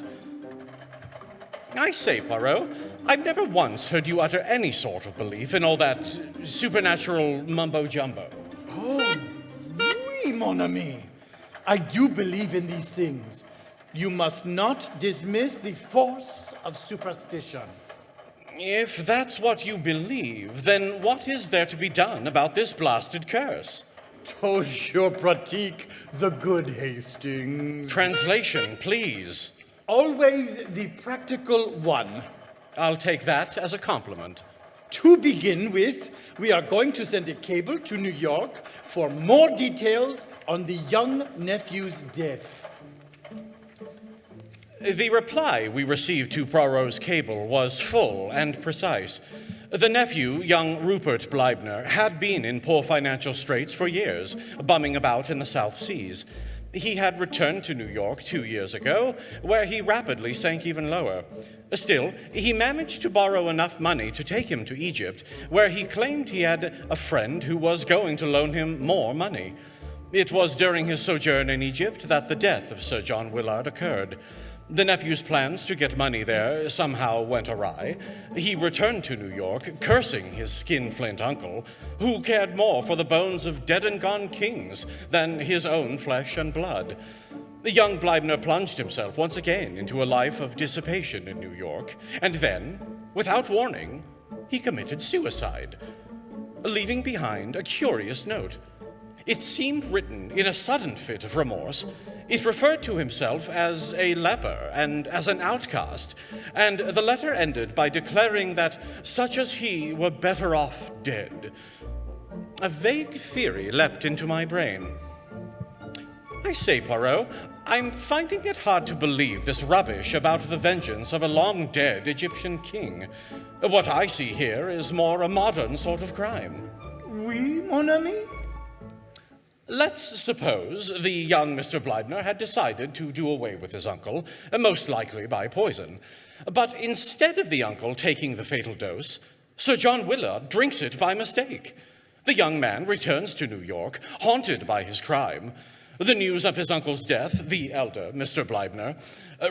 I say, Poirot, I've never once heard you utter any sort of belief in all that supernatural mumbo-jumbo. Oh, oui, mon ami. I do believe in these things. You must not dismiss the force of superstition. If that's what you believe, then what is there to be done about this blasted curse? Toujours pratique the good, Hastings. Translation, please. Always the practical one. I'll take that as a compliment. To begin with, we are going to send a cable to New York for more details on the young nephew's death. The reply we received to Poirot's cable was full and precise. The nephew, young Rupert Bleibner, had been in poor financial straits for years, bumming about in the South Seas. He had returned to New York 2 years ago, where he rapidly sank even lower. Still, he managed to borrow enough money to take him to Egypt, where he claimed he had a friend who was going to loan him more money. It was during his sojourn in Egypt that the death of Sir John Willard occurred. The nephew's plans to get money there somehow went awry. He returned to New York, cursing his skinflint uncle, who cared more for the bones of dead and gone kings than his own flesh and blood. The young Bleibner plunged himself once again into a life of dissipation in New York, and then, without warning, he committed suicide, leaving behind a curious note. It seemed written in a sudden fit of remorse. It referred to himself as a leper and as an outcast, and the letter ended by declaring that such as he were better off dead. A vague theory leapt into my brain. I say, Poirot, I'm finding it hard to believe this rubbish about the vengeance of a long-dead Egyptian king. What I see here is more a modern sort of crime. Oui, mon ami? Let's suppose the young Mr. Bleibner had decided to do away with his uncle, most likely by poison. But instead of the uncle taking the fatal dose, Sir John Willard drinks it by mistake. The young man returns to New York, haunted by his crime. The news of his uncle's death, the elder Mr. Bleibner,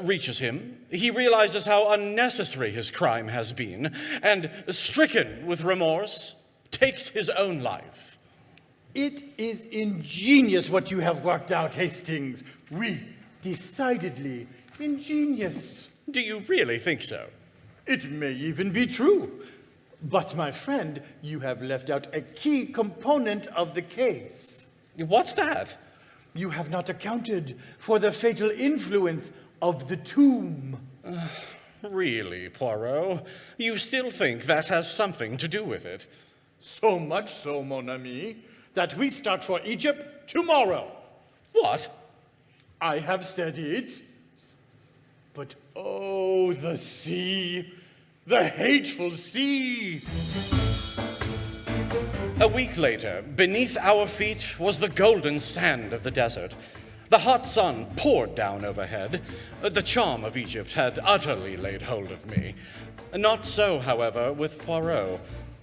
reaches him. He realizes how unnecessary his crime has been, and, stricken with remorse, takes his own life. It is ingenious what you have worked out, Hastings. Oui, decidedly ingenious. Do you really think so? It may even be true. But, my friend, you have left out a key component of the case. What's that? You have not accounted for the fatal influence of the tomb. Really, Poirot? You still think that has something to do with it? So much so, mon ami, that we start for Egypt tomorrow. What? I have said it. But oh, the sea, the hateful sea. A week later, beneath our feet was the golden sand of the desert. The hot sun poured down overhead. The charm of Egypt had utterly laid hold of me. Not so, however, with Poirot.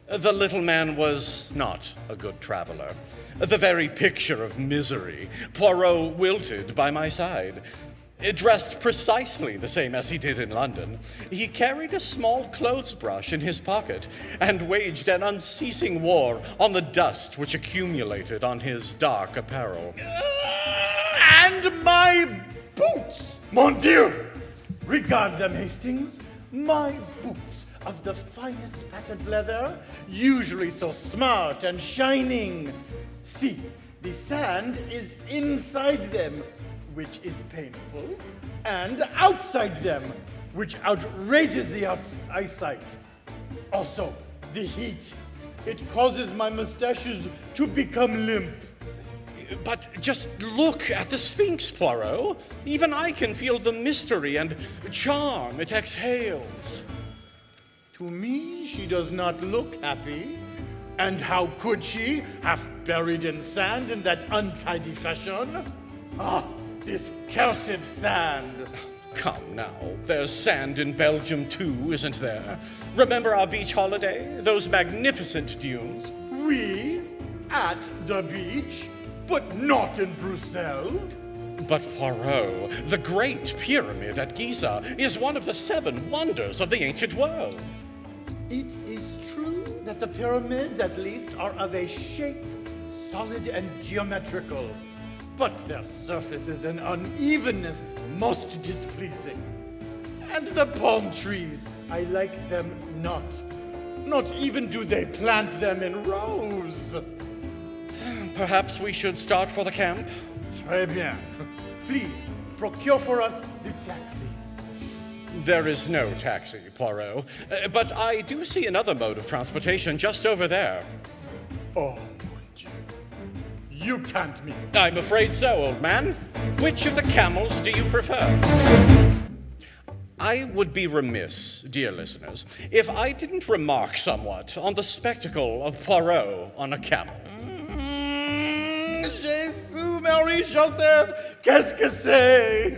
The little man was not a good traveler. The very picture of misery, Poirot wilted by my side. Dressed precisely the same as he did in London, he carried a small clothes brush in his pocket and waged an unceasing war on the dust which accumulated on his dark apparel. And my boots, mon Dieu! Regard them, Hastings. My boots of the finest patent leather, usually so smart and shining. See, the sand is inside them, which is painful, and outside them, which outrages the eyesight. Also, the heat. It causes my mustaches to become limp. But just look at the Sphinx, Poirot. Even I can feel the mystery and charm it exhales. To me, she does not look happy. And how could she, half buried in sand in that untidy fashion? Ah, this cursed sand. Come now, there's sand in Belgium too, isn't there? Remember our beach holiday? Those magnificent dunes? We, at the beach, but not in Brussels. But Poirot, the Great Pyramid at Giza is one of the 7 wonders of the ancient world. It is true that the pyramids, at least, are of a shape solid and geometrical, but their surfaces and unevenness most displeasing. And the palm trees, I like them not. Not even do they plant them in rows. Perhaps we should start for the camp? Très bien. Please, procure for us the taxi. There is no taxi, Poirot, but I do see another mode of transportation just over there. Oh, mon Dieu. You can't mean. I'm afraid so, old man. Which of the camels do you prefer? I would be remiss, dear listeners, if I didn't remark somewhat on the spectacle of Poirot on a camel. Jésus, Marie, Joseph, qu'est-ce que c'est?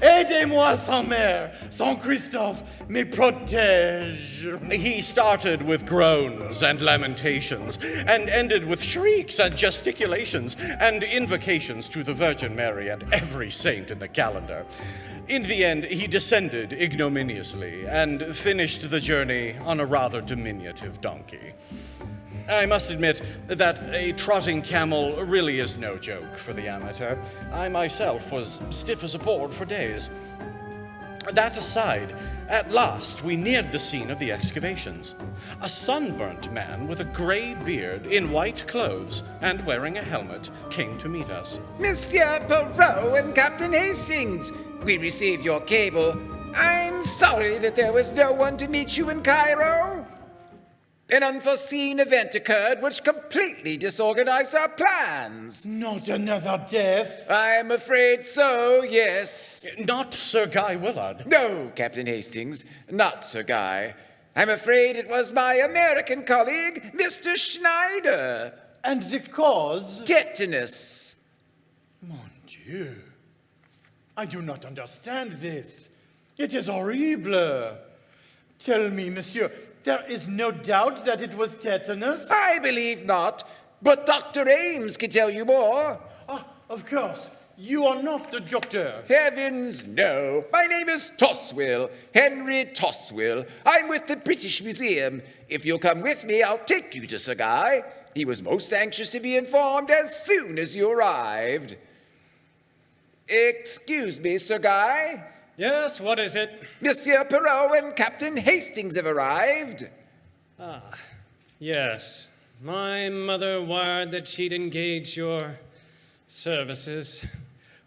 Aidez-moi, sans mère, sans Christophe, me protège. He started with groans and lamentations, and ended with shrieks and gesticulations, and invocations to the Virgin Mary and every saint in the calendar. In the end, he descended ignominiously and finished the journey on a rather diminutive donkey. I must admit that a trotting camel really is no joke for the amateur. I myself was stiff as a board for days. That aside, at last we neared the scene of the excavations. A sunburnt man with a gray beard, in white clothes, and wearing a helmet, came to meet us. Mr. Poirot and Captain Hastings, we received your cable. I'm sorry that there was no one to meet you in Cairo. An unforeseen event occurred which completely disorganized our plans. Not another death? I'm afraid so, yes. Not Sir Guy Willard. No, Captain Hastings, not Sir Guy. I'm afraid it was my American colleague, Mr. Schneider. And the cause? Tetanus. Mon Dieu. I do not understand this. It is horrible. Tell me, monsieur, there is no doubt that it was tetanus? I believe not, but Dr. Ames can tell you more. Ah, of course. You are not the doctor. Heavens, no. My name is Toswell, Henry Toswell. I'm with the British Museum. If you'll come with me, I'll take you to Sir Guy. He was most anxious to be informed as soon as you arrived. Excuse me, Sir Guy. Yes, what is it? Monsieur Poirot and Captain Hastings have arrived. Ah, yes. My mother wired that she'd engage your services.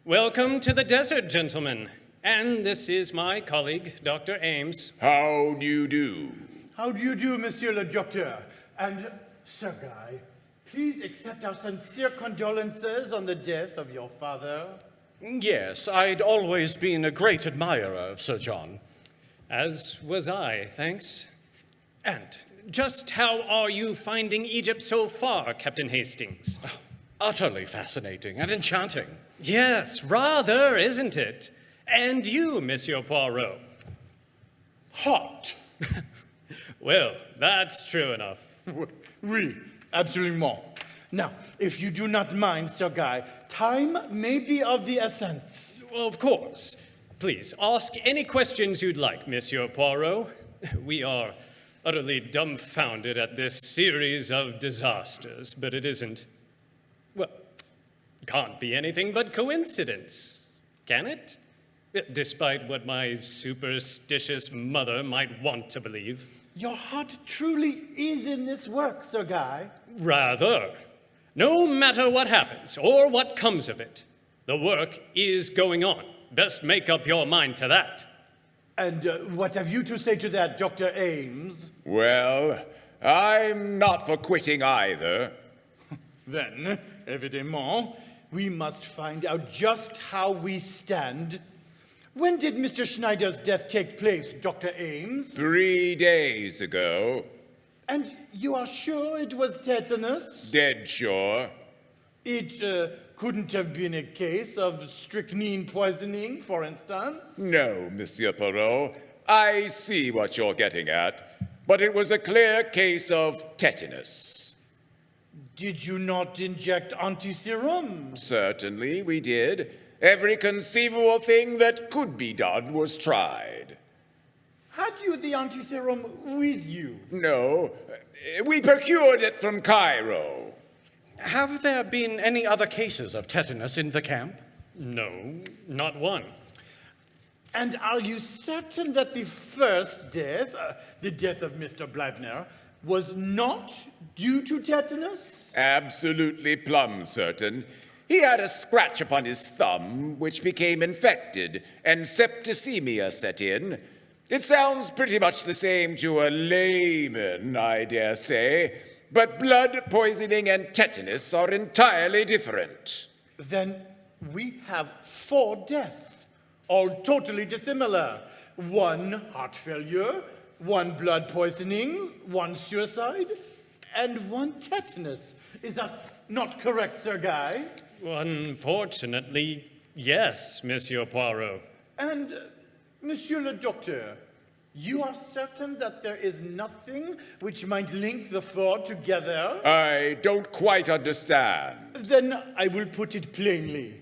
Welcome to the desert, gentlemen. And this is my colleague, Dr. Ames. How do you do? How do you do, monsieur le docteur? And, Sir Guy, please accept our sincere condolences on the death of your father. Yes, I'd always been a great admirer of Sir John. As was I, thanks. And just how are you finding Egypt so far, Captain Hastings? Oh, utterly fascinating and enchanting. Yes, rather, isn't it? And you, Monsieur Poirot? Hot. Well, that's true enough. Oui, absolument. Now, if you do not mind, Sir Guy, time may be of the essence. Of course. Please, ask any questions you'd like, Monsieur Poirot. We are utterly dumbfounded at this series of disasters, but it isn't, well, can't be anything but coincidence, can it? Despite what my superstitious mother might want to believe. Your heart truly is in this work, Sir Guy. Rather. No matter what happens or what comes of it, the work is going on. Best make up your mind to that. And what have you to say to that, Dr. Ames? Well, I'm not for quitting either. Then, évidemment, we must find out just how we stand. When did Mr. Schneider's death take place, Dr. Ames? 3 days ago. And you are sure it was tetanus? Dead sure. It couldn't have been a case of strychnine poisoning, for instance? No, Monsieur Poirot. I see what you're getting at. But it was a clear case of tetanus. Did you not inject antiserum? Certainly we did. Every conceivable thing that could be done was tried. Had you the antiserum with you? No, we procured it from Cairo. Have there been any other cases of tetanus in the camp? No, not one. And are you certain that the first death, the death of Mr. Bleibner, was not due to tetanus? Absolutely plumb certain. He had a scratch upon his thumb, which became infected, and septicemia set in. It sounds pretty much the same to a layman, I dare say, but blood poisoning and tetanus are entirely different. Then we have 4 deaths, all totally dissimilar. 1 heart failure, 1 blood poisoning, 1 suicide, and 1 tetanus. Is that Not correct, Sir Guy? Unfortunately, yes, Monsieur Poirot. And, Monsieur le Docteur, you are certain that there is nothing which might link the four together? I don't quite understand. Then I will put it plainly.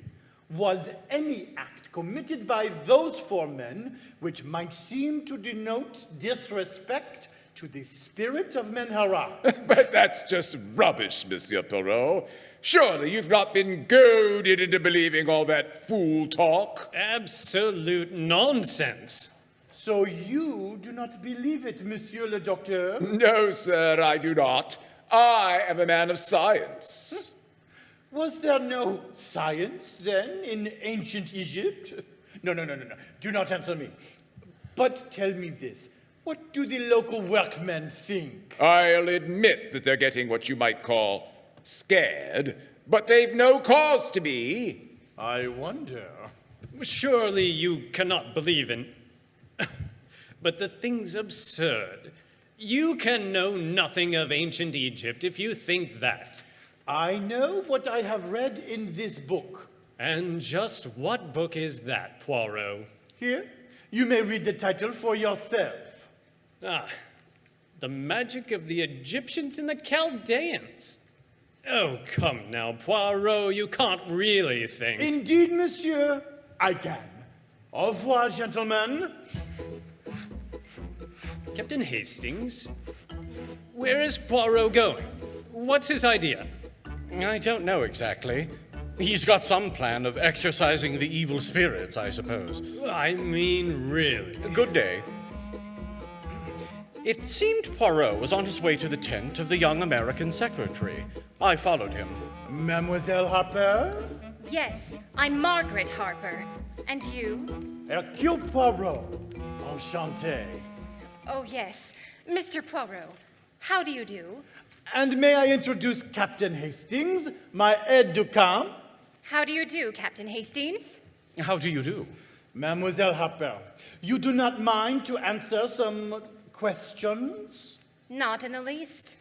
Was any act committed by those four men which might seem to denote disrespect to the spirit of Menhara? But that's just rubbish, Monsieur Poirot. Surely you've not been goaded into believing all that fool talk. Absolute nonsense. So you do not believe it, Monsieur le Docteur? No, sir, I do not. I am a man of science. Was there no science, then, in ancient Egypt? No. Do not answer me. But tell me this. What do the local workmen think? I'll admit that they're getting what you might call scared, but they've no cause to be. I wonder. Surely you cannot believe in... But the thing's absurd. You can know nothing of ancient Egypt if you think that. I know what I have read in this book. And just what book is that, Poirot? Here, you may read the title for yourself. The magic of the Egyptians and the Chaldeans. Oh, come now, Poirot, you can't really think. Indeed, monsieur, I can. Au revoir, gentlemen. Captain Hastings? Where is Poirot going? What's his idea? I don't know exactly. He's got some plan of exorcising the evil spirits, I suppose. I mean, really. Good day. It seemed Poirot was on his way to the tent of the young American secretary. I followed him. Mademoiselle Harper? Yes, I'm Margaret Harper. And you? Hercule Poirot. Enchanté. Oh, yes. Mr. Poirot, how do you do? And may I introduce Captain Hastings, my aide de camp? How do you do, Captain Hastings? How do you do? Mademoiselle Harper, you do not mind to answer some questions? Not in the least.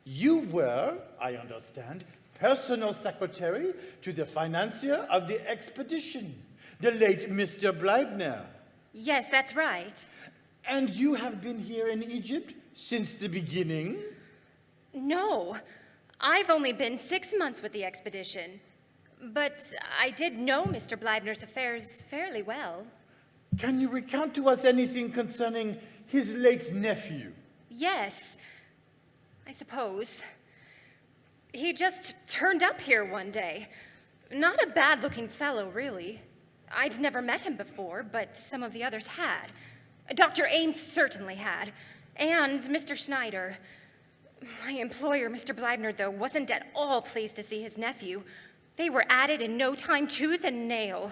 You were, I understand, personal secretary to the financier of the expedition, the late Mr. Bleibner. Yes, that's right. And you have been here in Egypt since the beginning? No, I've only been 6 months with the expedition. But I did know Mr. Bleibner's affairs fairly well. Can you recount to us anything concerning his late nephew? Yes, I suppose. He just turned up here one day. Not a bad-looking fellow, really. I'd never met him before, but some of the others had. Dr. Ames certainly had, and Mr. Schneider. My employer, Mr. Bleibner, though, wasn't at all pleased to see his nephew. They were at it in no time, tooth and nail.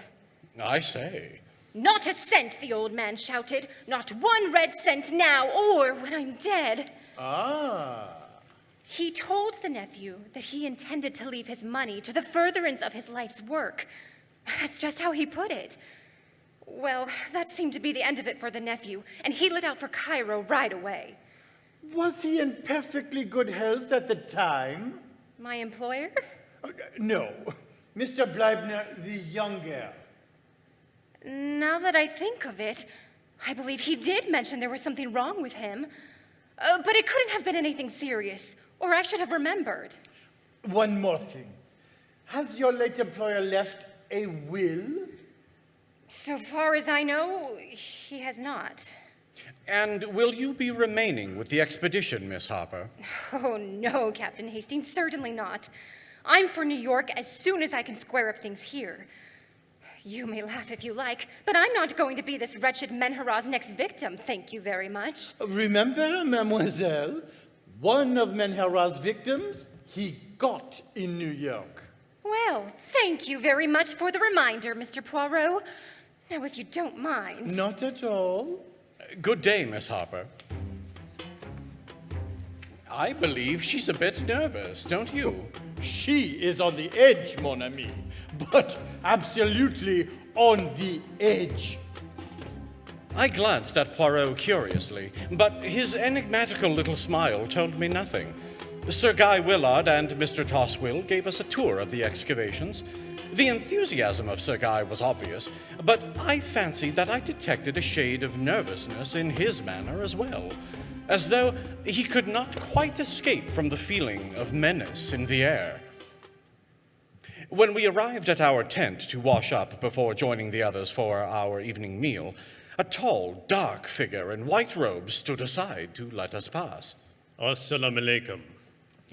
I say. Not a cent, the old man shouted. Not one red cent now, or when I'm dead. Ah. He told the nephew that he intended to leave his money to the furtherance of his life's work. That's just how he put it. Well, that seemed to be the end of it for the nephew, and he lit out for Cairo right away. Was he in perfectly good health at the time? My employer? No, Mr. Bleibner the younger. Now that I think of it, I believe he did mention there was something wrong with him. But it couldn't have been anything serious, or I should have remembered. One more thing. Has your late employer left a will? So far as I know, he has not. And will you be remaining with the expedition, Miss Harper? Oh, no, Captain Hastings, certainly not. I'm for New York as soon as I can square up things here. You may laugh if you like, but I'm not going to be this wretched Menhara's next victim, thank you very much. Remember, mademoiselle, one of Menhara's victims he got in New York. Well, thank you very much for the reminder, Mr. Poirot. Now, if you don't mind. Not at all. Good day, Miss Harper. I believe she's a bit nervous, don't you? She is on the edge, mon ami, but absolutely on the edge. I glanced at Poirot curiously, but his enigmatical little smile told me nothing. Sir Guy Willard and Mr. Toswill gave us a tour of the excavations. The enthusiasm of Sir Guy was obvious, but I fancied that I detected a shade of nervousness in his manner as well, as though he could not quite escape from the feeling of menace in the air. When we arrived at our tent to wash up before joining the others for our evening meal, a tall, dark figure in white robes stood aside to let us pass. Assalamu alaikum.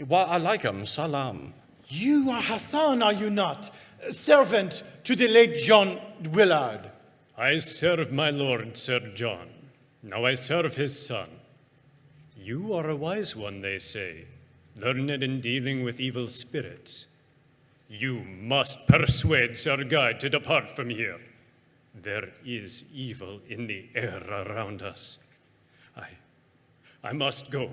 Wa alaikum salam. You are Hassan, are you not? Servant to the late John Willard. I serve my lord, Sir John. Now I serve his son. You are a wise one, they say, learned in dealing with evil spirits. You must persuade Sir Guy to depart from here. There is evil in the air around us. I must go.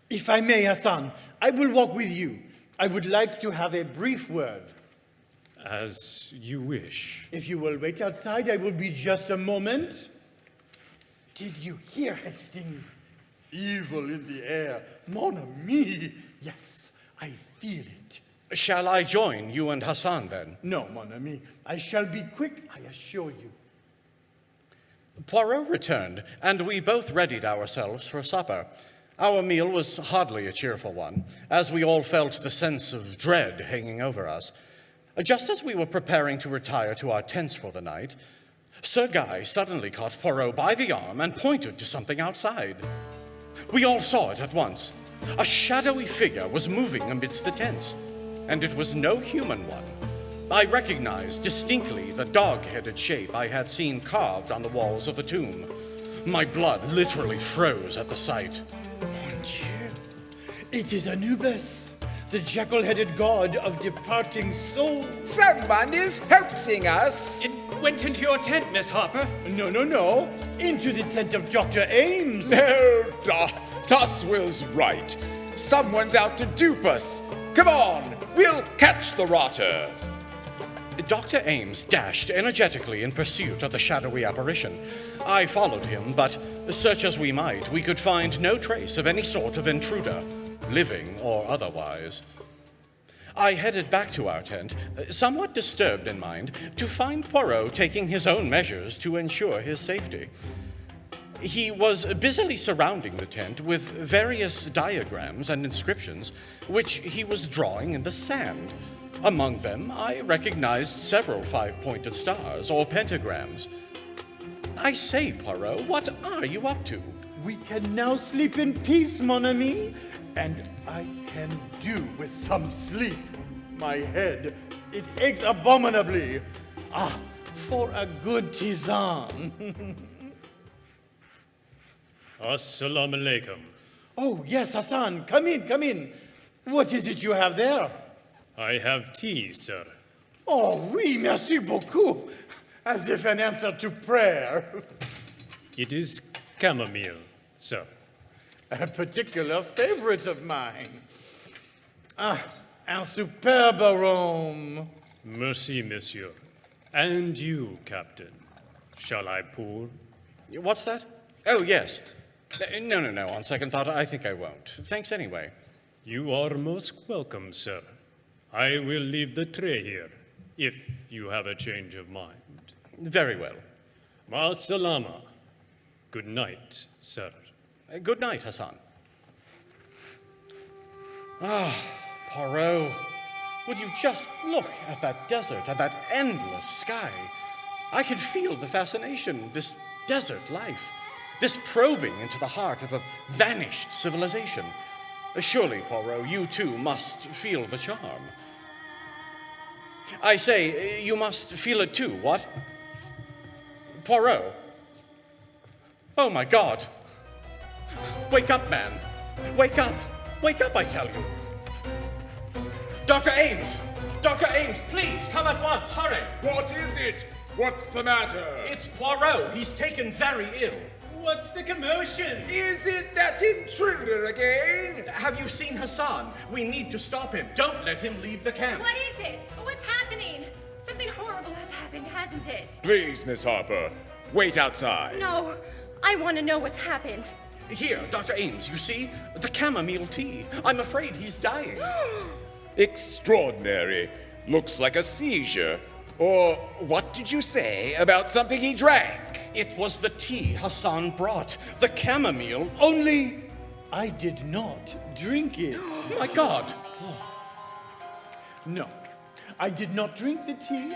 If I may, Hassan, I will walk with you. I would like to have a brief word. As you wish. If you will wait outside, I will be just a moment. Did you hear, Hastings? Evil in the air. Mon ami. Yes, I feel it. Shall I join you and Hassan then? No, mon ami. I shall be quick, I assure you. Poirot returned, and we both readied ourselves for supper. Our meal was hardly a cheerful one, as we all felt the sense of dread hanging over us. Just as we were preparing to retire to our tents for the night, Sir Guy suddenly caught Poirot by the arm and pointed to something outside. We all saw it at once. A shadowy figure was moving amidst the tents, and it was no human one. I recognized distinctly the dog-headed shape I had seen carved on the walls of the tomb. My blood literally froze at the sight. Mon Dieu, it is Anubis, the jackal-headed god of departing souls. Someone is hoaxing us. It went into your tent, Miss Harper. No, into the tent of Dr. Ames. No, Toswill's right. Someone's out to dupe us. Come on, we'll catch the rotter. Dr. Ames dashed energetically in pursuit of the shadowy apparition. I followed him, but search as we might, we could find no trace of any sort of intruder, living or otherwise. I headed back to our tent, somewhat disturbed in mind, to find Poirot taking his own measures to ensure his safety. He was busily surrounding the tent with various diagrams and inscriptions, which he was drawing in the sand. Among them, I recognized several five-pointed stars or pentagrams. I say, Poirot, what are you up to? We can now sleep in peace, mon ami, and I can do with some sleep. My head, it aches abominably. For a good tisane. Assalamu alaikum. Oh, yes, Hassan, come in. What is it you have there? I have tea, sir. Oh, oui, merci beaucoup. As if an answer to prayer. It is chamomile, sir. A particular favorite of mine. Un superbe arome. Merci, monsieur. And you, Captain. Shall I pour? What's that? Oh, yes. No. On second thought, I think I won't. Thanks anyway. You are most welcome, sir. I will leave the tray here, if you have a change of mind. Very well. Ma salama. Good night, sir. Good night, Hassan. Poirot, would you just look at that desert and that endless sky? I could feel the fascination, this desert life, this probing into the heart of a vanished civilization. Surely, Poirot, you too must feel the charm. I say, you must feel it too, what? Poirot? Oh, my God. Wake up, man. Wake up. Wake up, I tell you. Dr. Ames! Dr. Ames, please, come at once. Hurry. What is it? What's the matter? It's Poirot. He's taken very ill. What's the commotion? Is it that intruder again? Have you seen Hassan? We need to stop him. Don't let him leave the camp. What is it? What's happening? Something horrible has happened, hasn't it? Please, Miss Harper, wait outside. No, I want to know what's happened. Here, Dr. Ames, you see? The chamomile tea. I'm afraid he's dying. Extraordinary. Looks like a seizure. Or what did you say about something he drank? It was the tea Hassan brought. The chamomile. Only I did not drink it. My God. No, I did not drink the tea.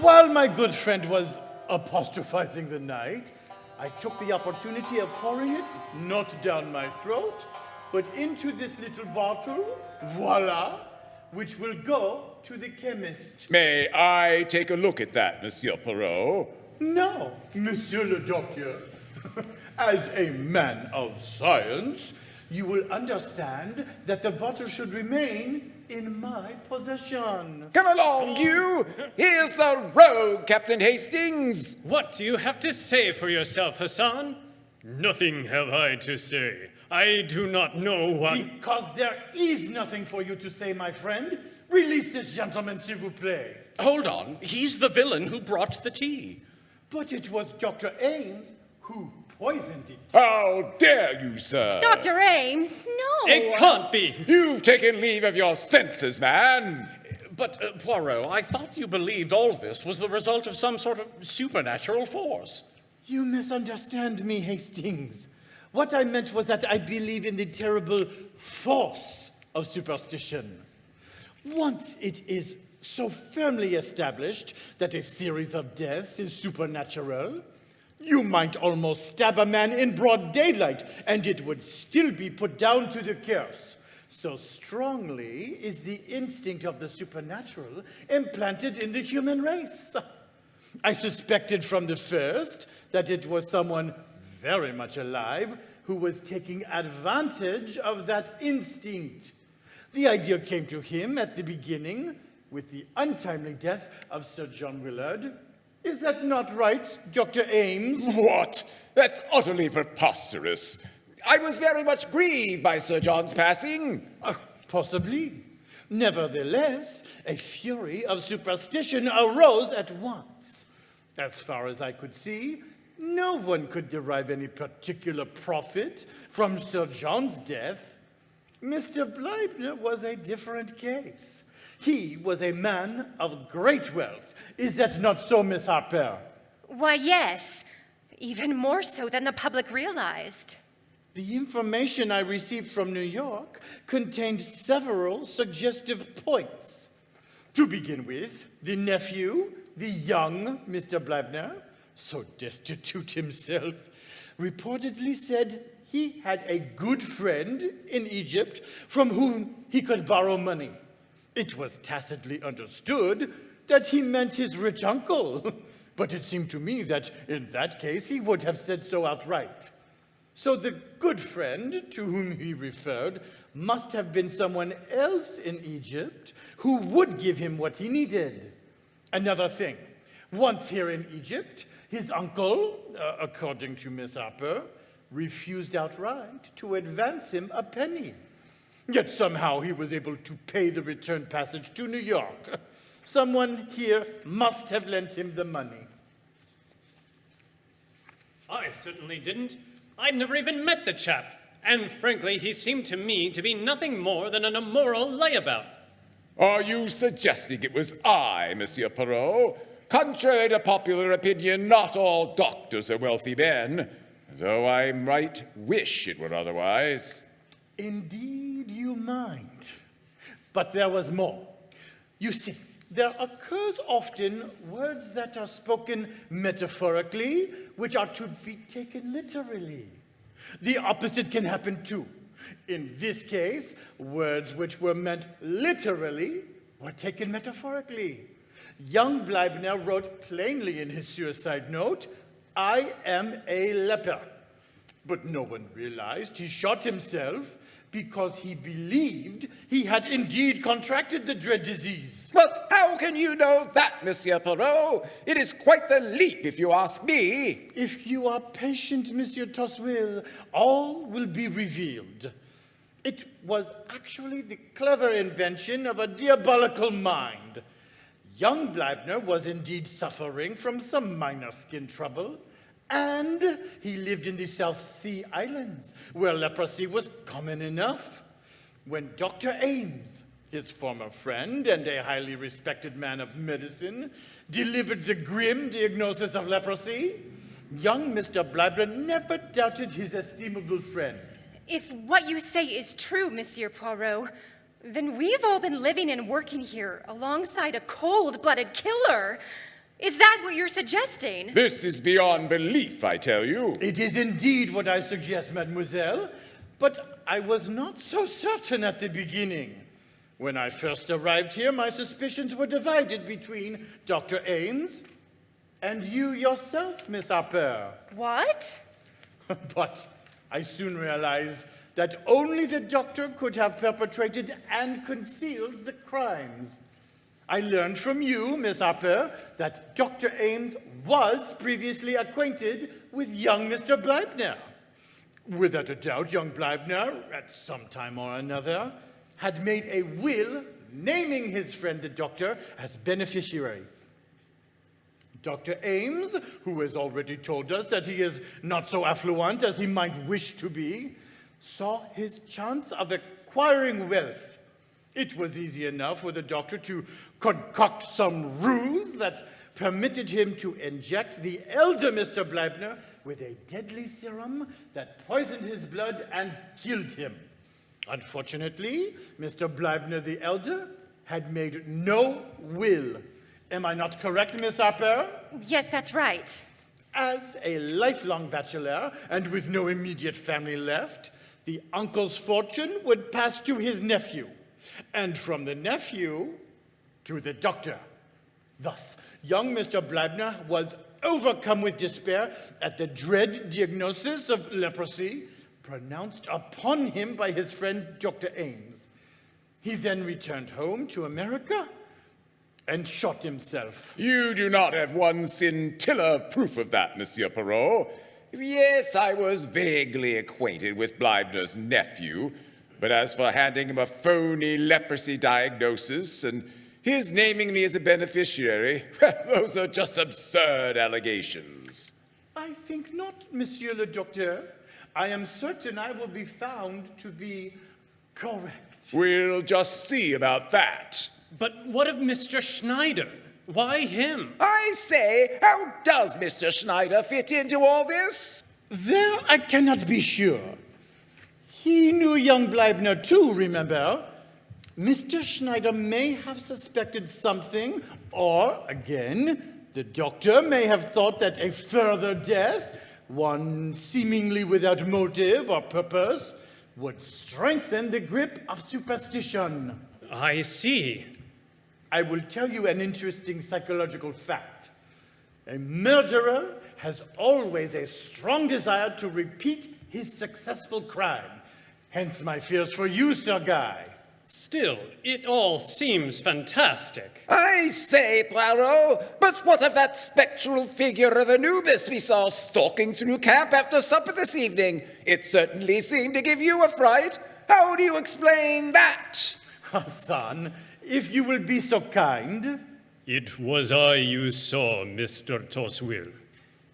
While my good friend was apostrophizing the night, I took the opportunity of pouring it not down my throat, but into this little bottle, voila, which will go to the chemist. May I take a look at that, Monsieur Poirot? No, Monsieur le Docteur. As a man of science, you will understand that the bottle should remain in my possession. Come along, you! Here's the rogue, Captain Hastings! What do you have to say for yourself, Hassan? Nothing have I to say. I do not know what... Because there is nothing for you to say, my friend. Release this gentleman, s'il vous plaît. Hold on. He's the villain who brought the tea. But it was Dr. Ames who poisoned it. How dare you, sir? Dr. Ames, no! It can't be! You've taken leave of your senses, man! But, Poirot, I thought you believed all this was the result of some sort of supernatural force. You misunderstand me, Hastings. What I meant was that I believe in the terrible force of superstition. Once it is so firmly established that a series of deaths is supernatural, you might almost stab a man in broad daylight, and it would still be put down to the curse. So strongly is the instinct of the supernatural implanted in the human race. I suspected from the first that it was someone very much alive who was taking advantage of that instinct. The idea came to him at the beginning with the untimely death of Sir John Willard. Is that not right, Dr. Ames? What? That's utterly preposterous. I was very much grieved by Sir John's passing. Possibly. Nevertheless, a fury of superstition arose at once. As far as I could see, no one could derive any particular profit from Sir John's death. Mr. Bleibner was a different case. He was a man of great wealth. Is that not so, Miss Harper? Why, yes. Even more so than the public realized. The information I received from New York contained several suggestive points. To begin with, the nephew, the young Mr. Bleibner, so destitute himself, reportedly said he had a good friend in Egypt from whom he could borrow money. It was tacitly understood that he meant his rich uncle, but it seemed to me that in that case he would have said so outright. So the good friend to whom he referred must have been someone else in Egypt who would give him what he needed. Another thing, once here in Egypt, his uncle, according to Miss Harper, refused outright to advance him a penny. Yet somehow he was able to pay the return passage to New York. Someone here must have lent him the money. I certainly didn't. I'd never even met the chap. And frankly, he seemed to me to be nothing more than an immoral layabout. Are you suggesting it was I, Monsieur Poirot? Contrary to popular opinion, not all doctors are wealthy men, though I might wish it were otherwise. Indeed, you might. But there was more. You see, there occurs often words that are spoken metaphorically, which are to be taken literally. The opposite can happen too. In this case, words which were meant literally were taken metaphorically. Young Bleibner wrote plainly in his suicide note, "I am a leper." But no one realized he shot himself because he believed he had indeed contracted the dread disease. Well, how can you know that, Monsieur Poirot? It is quite the leap, if you ask me. If you are patient, Monsieur Toswell, all will be revealed. It was actually the clever invention of a diabolical mind. Young Bleibner was indeed suffering from some minor skin trouble, And he lived in the South Sea Islands, where leprosy was common enough. When Dr. Ames, his former friend and a highly respected man of medicine, delivered the grim diagnosis of leprosy, young Mr. Bleibler never doubted his estimable friend. If what you say is true, Monsieur Poirot, then we've all been living and working here alongside a cold-blooded killer. Is that what you're suggesting? This is beyond belief, I tell you. It is indeed what I suggest, mademoiselle, but I was not so certain at the beginning. When I first arrived here, my suspicions were divided between Dr. Ames and you yourself, Miss Harper. What? But I soon realized that only the doctor could have perpetrated and concealed the crimes. I learned from you, Miss Harper, that Dr. Ames was previously acquainted with young Mr. Bleibner. Without a doubt, young Bleibner, at some time or another, had made a will naming his friend the doctor as beneficiary. Dr. Ames, who has already told us that he is not so affluent as he might wish to be, saw his chance of acquiring wealth. It was easy enough for the doctor to concoct some ruse that permitted him to inject the elder Mr. Bleibner with a deadly serum that poisoned his blood and killed him. Unfortunately, Mr. Bleibner the elder had made no will. Am I not correct, Miss Harper? Yes, that's right. As a lifelong bachelor and with no immediate family left, the uncle's fortune would pass to his nephew, and from the nephew to the doctor. Thus, young Mr. Bleibner was overcome with despair at the dread diagnosis of leprosy pronounced upon him by his friend Dr. Ames. He then returned home to America and shot himself. You do not have one scintilla of proof of that, Monsieur Poirot. Yes, I was vaguely acquainted with Bleibner's nephew, but as for handing him a phony leprosy diagnosis and his naming me as a beneficiary, those are just absurd allegations. I think not, Monsieur le Docteur. I am certain I will be found to be correct. We'll just see about that. But what of Mr. Schneider? Why him? I say, how does Mr. Schneider fit into all this? There I cannot be sure. He knew young Bleibner too, remember? Mr. Schneider may have suspected something, or, again, the doctor may have thought that a further death, one seemingly without motive or purpose, would strengthen the grip of superstition. I see. I will tell you an interesting psychological fact. A murderer has always a strong desire to repeat his successful crime. Hence my fears for you, Sir Guy. Still, it all seems fantastic. I say, Poirot, but what of that spectral figure of Anubis we saw stalking through camp after supper this evening? It certainly seemed to give you a fright. How do you explain that? Son, if you will be so kind. It was I you saw, Mr. Toswell.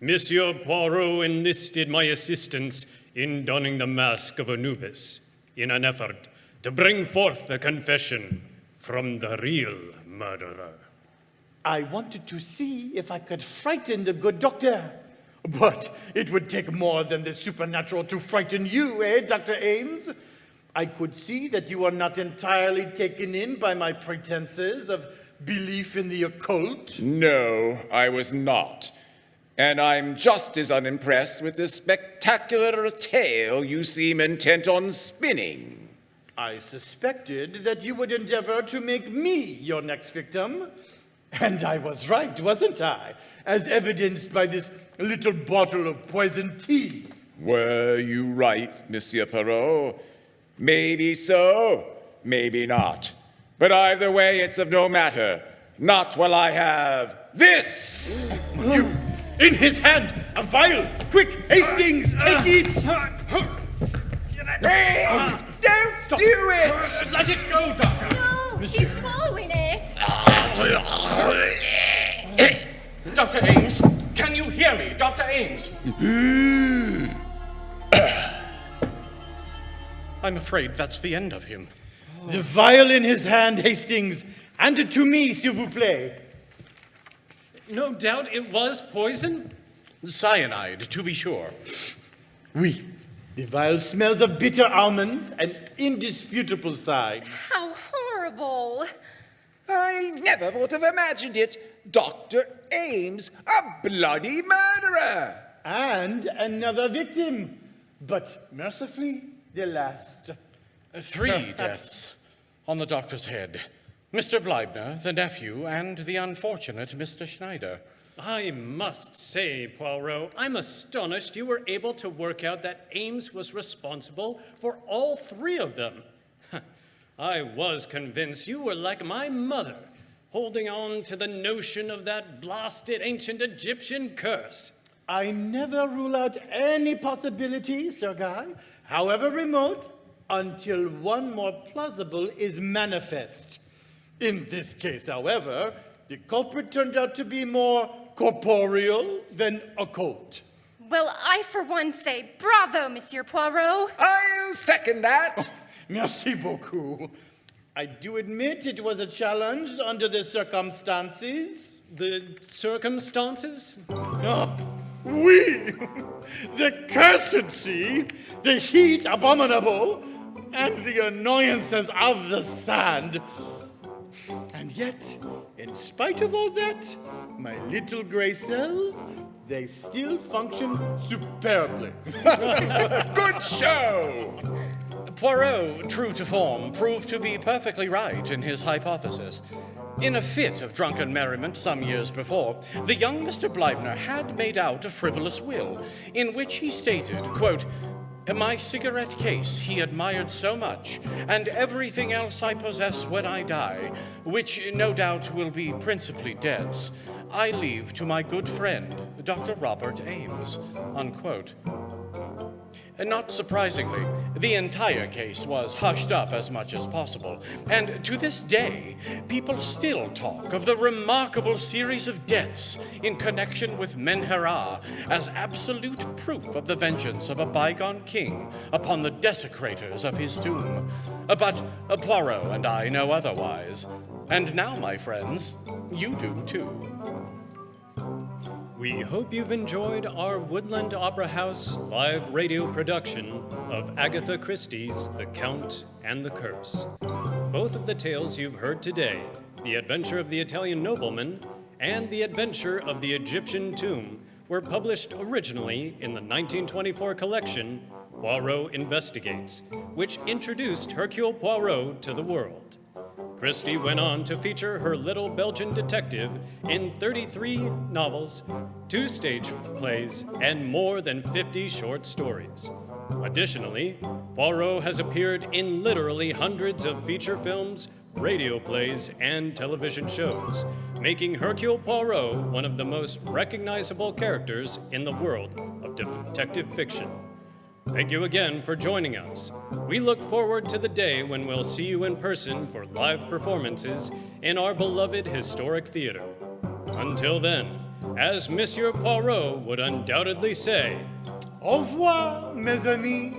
Monsieur Poirot enlisted my assistance in donning the mask of Anubis in an effort to bring forth the confession from the real murderer. I wanted to see if I could frighten the good doctor. But it would take more than the supernatural to frighten you, eh, Dr. Ames? I could see that you are not entirely taken in by my pretenses of belief in the occult. No, I was not. And I'm just as unimpressed with the spectacular tale you seem intent on spinning. I suspected that you would endeavor to make me your next victim. And I was right, wasn't I? As evidenced by this little bottle of poison tea. Were you right, Monsieur Poirot? Maybe so, maybe not. But either way, it's of no matter. Not while I have this! You! In his hand! A vial! Quick! Hastings! Take it! Ames, don't do it! Let it go, Doctor! No, he's swallowing it. Dr. Ames, can you hear me, Dr. Ames? I'm afraid that's the end of him. The vial in his hand, Hastings. Hand it to me, s'il vous plaît. No doubt it was poison? Cyanide, to be sure. Oui. The vial smells of bitter almonds, an indisputable sign. How horrible. I never would have imagined it. Dr. Ames, a bloody murderer! And another victim. But mercifully, the last. 3 deaths on the doctor's head. Mr. Bleibner, the nephew, and the unfortunate Mr. Schneider. I must say, Poirot, I'm astonished you were able to work out that Ames was responsible for all 3 of them. I was convinced you were like my mother, holding on to the notion of that blasted ancient Egyptian curse. I never rule out any possibility, Sir Guy, however remote, until one more plausible is manifest. In this case, however, the culprit turned out to be more corporeal than occult. Well, I for one say bravo, Monsieur Poirot. I'll second that. Merci beaucoup. I do admit it was a challenge under the circumstances. The circumstances? Ah, oui! The cursency, the heat abominable, and the annoyances of the sand. And yet, in spite of all that, my little gray cells, they still function superbly. Good show! Poirot, true to form, proved to be perfectly right in his hypothesis. In a fit of drunken merriment some years before, the young Mr. Bleibner had made out a frivolous will, in which he stated, quote, "My cigarette case he admired so much, and everything else I possess when I die, which no doubt will be principally debts, I leave to my good friend, Dr. Robert Ames," unquote. And not surprisingly, the entire case was hushed up as much as possible, and to this day, people still talk of the remarkable series of deaths in connection with Menhera as absolute proof of the vengeance of a bygone king upon the desecrators of his tomb. But Poirot and I know otherwise. And now, my friends, you do too. We hope you've enjoyed our Woodland Opera House live radio production of Agatha Christie's The Count and the Curse. Both of the tales you've heard today, The Adventure of the Italian Nobleman and The Adventure of the Egyptian Tomb, were published originally in the 1924 collection Poirot Investigates, which introduced Hercule Poirot to the world. Christie went on to feature her little Belgian detective in 33 novels, 2 stage plays, and more than 50 short stories. Additionally, Poirot has appeared in literally hundreds of feature films, radio plays, and television shows, making Hercule Poirot one of the most recognizable characters in the world of detective fiction. Thank you again for joining us. We look forward to the day when we'll see you in person for live performances in our beloved historic theater. Until then, as Monsieur Poirot would undoubtedly say, Au revoir, mes amis.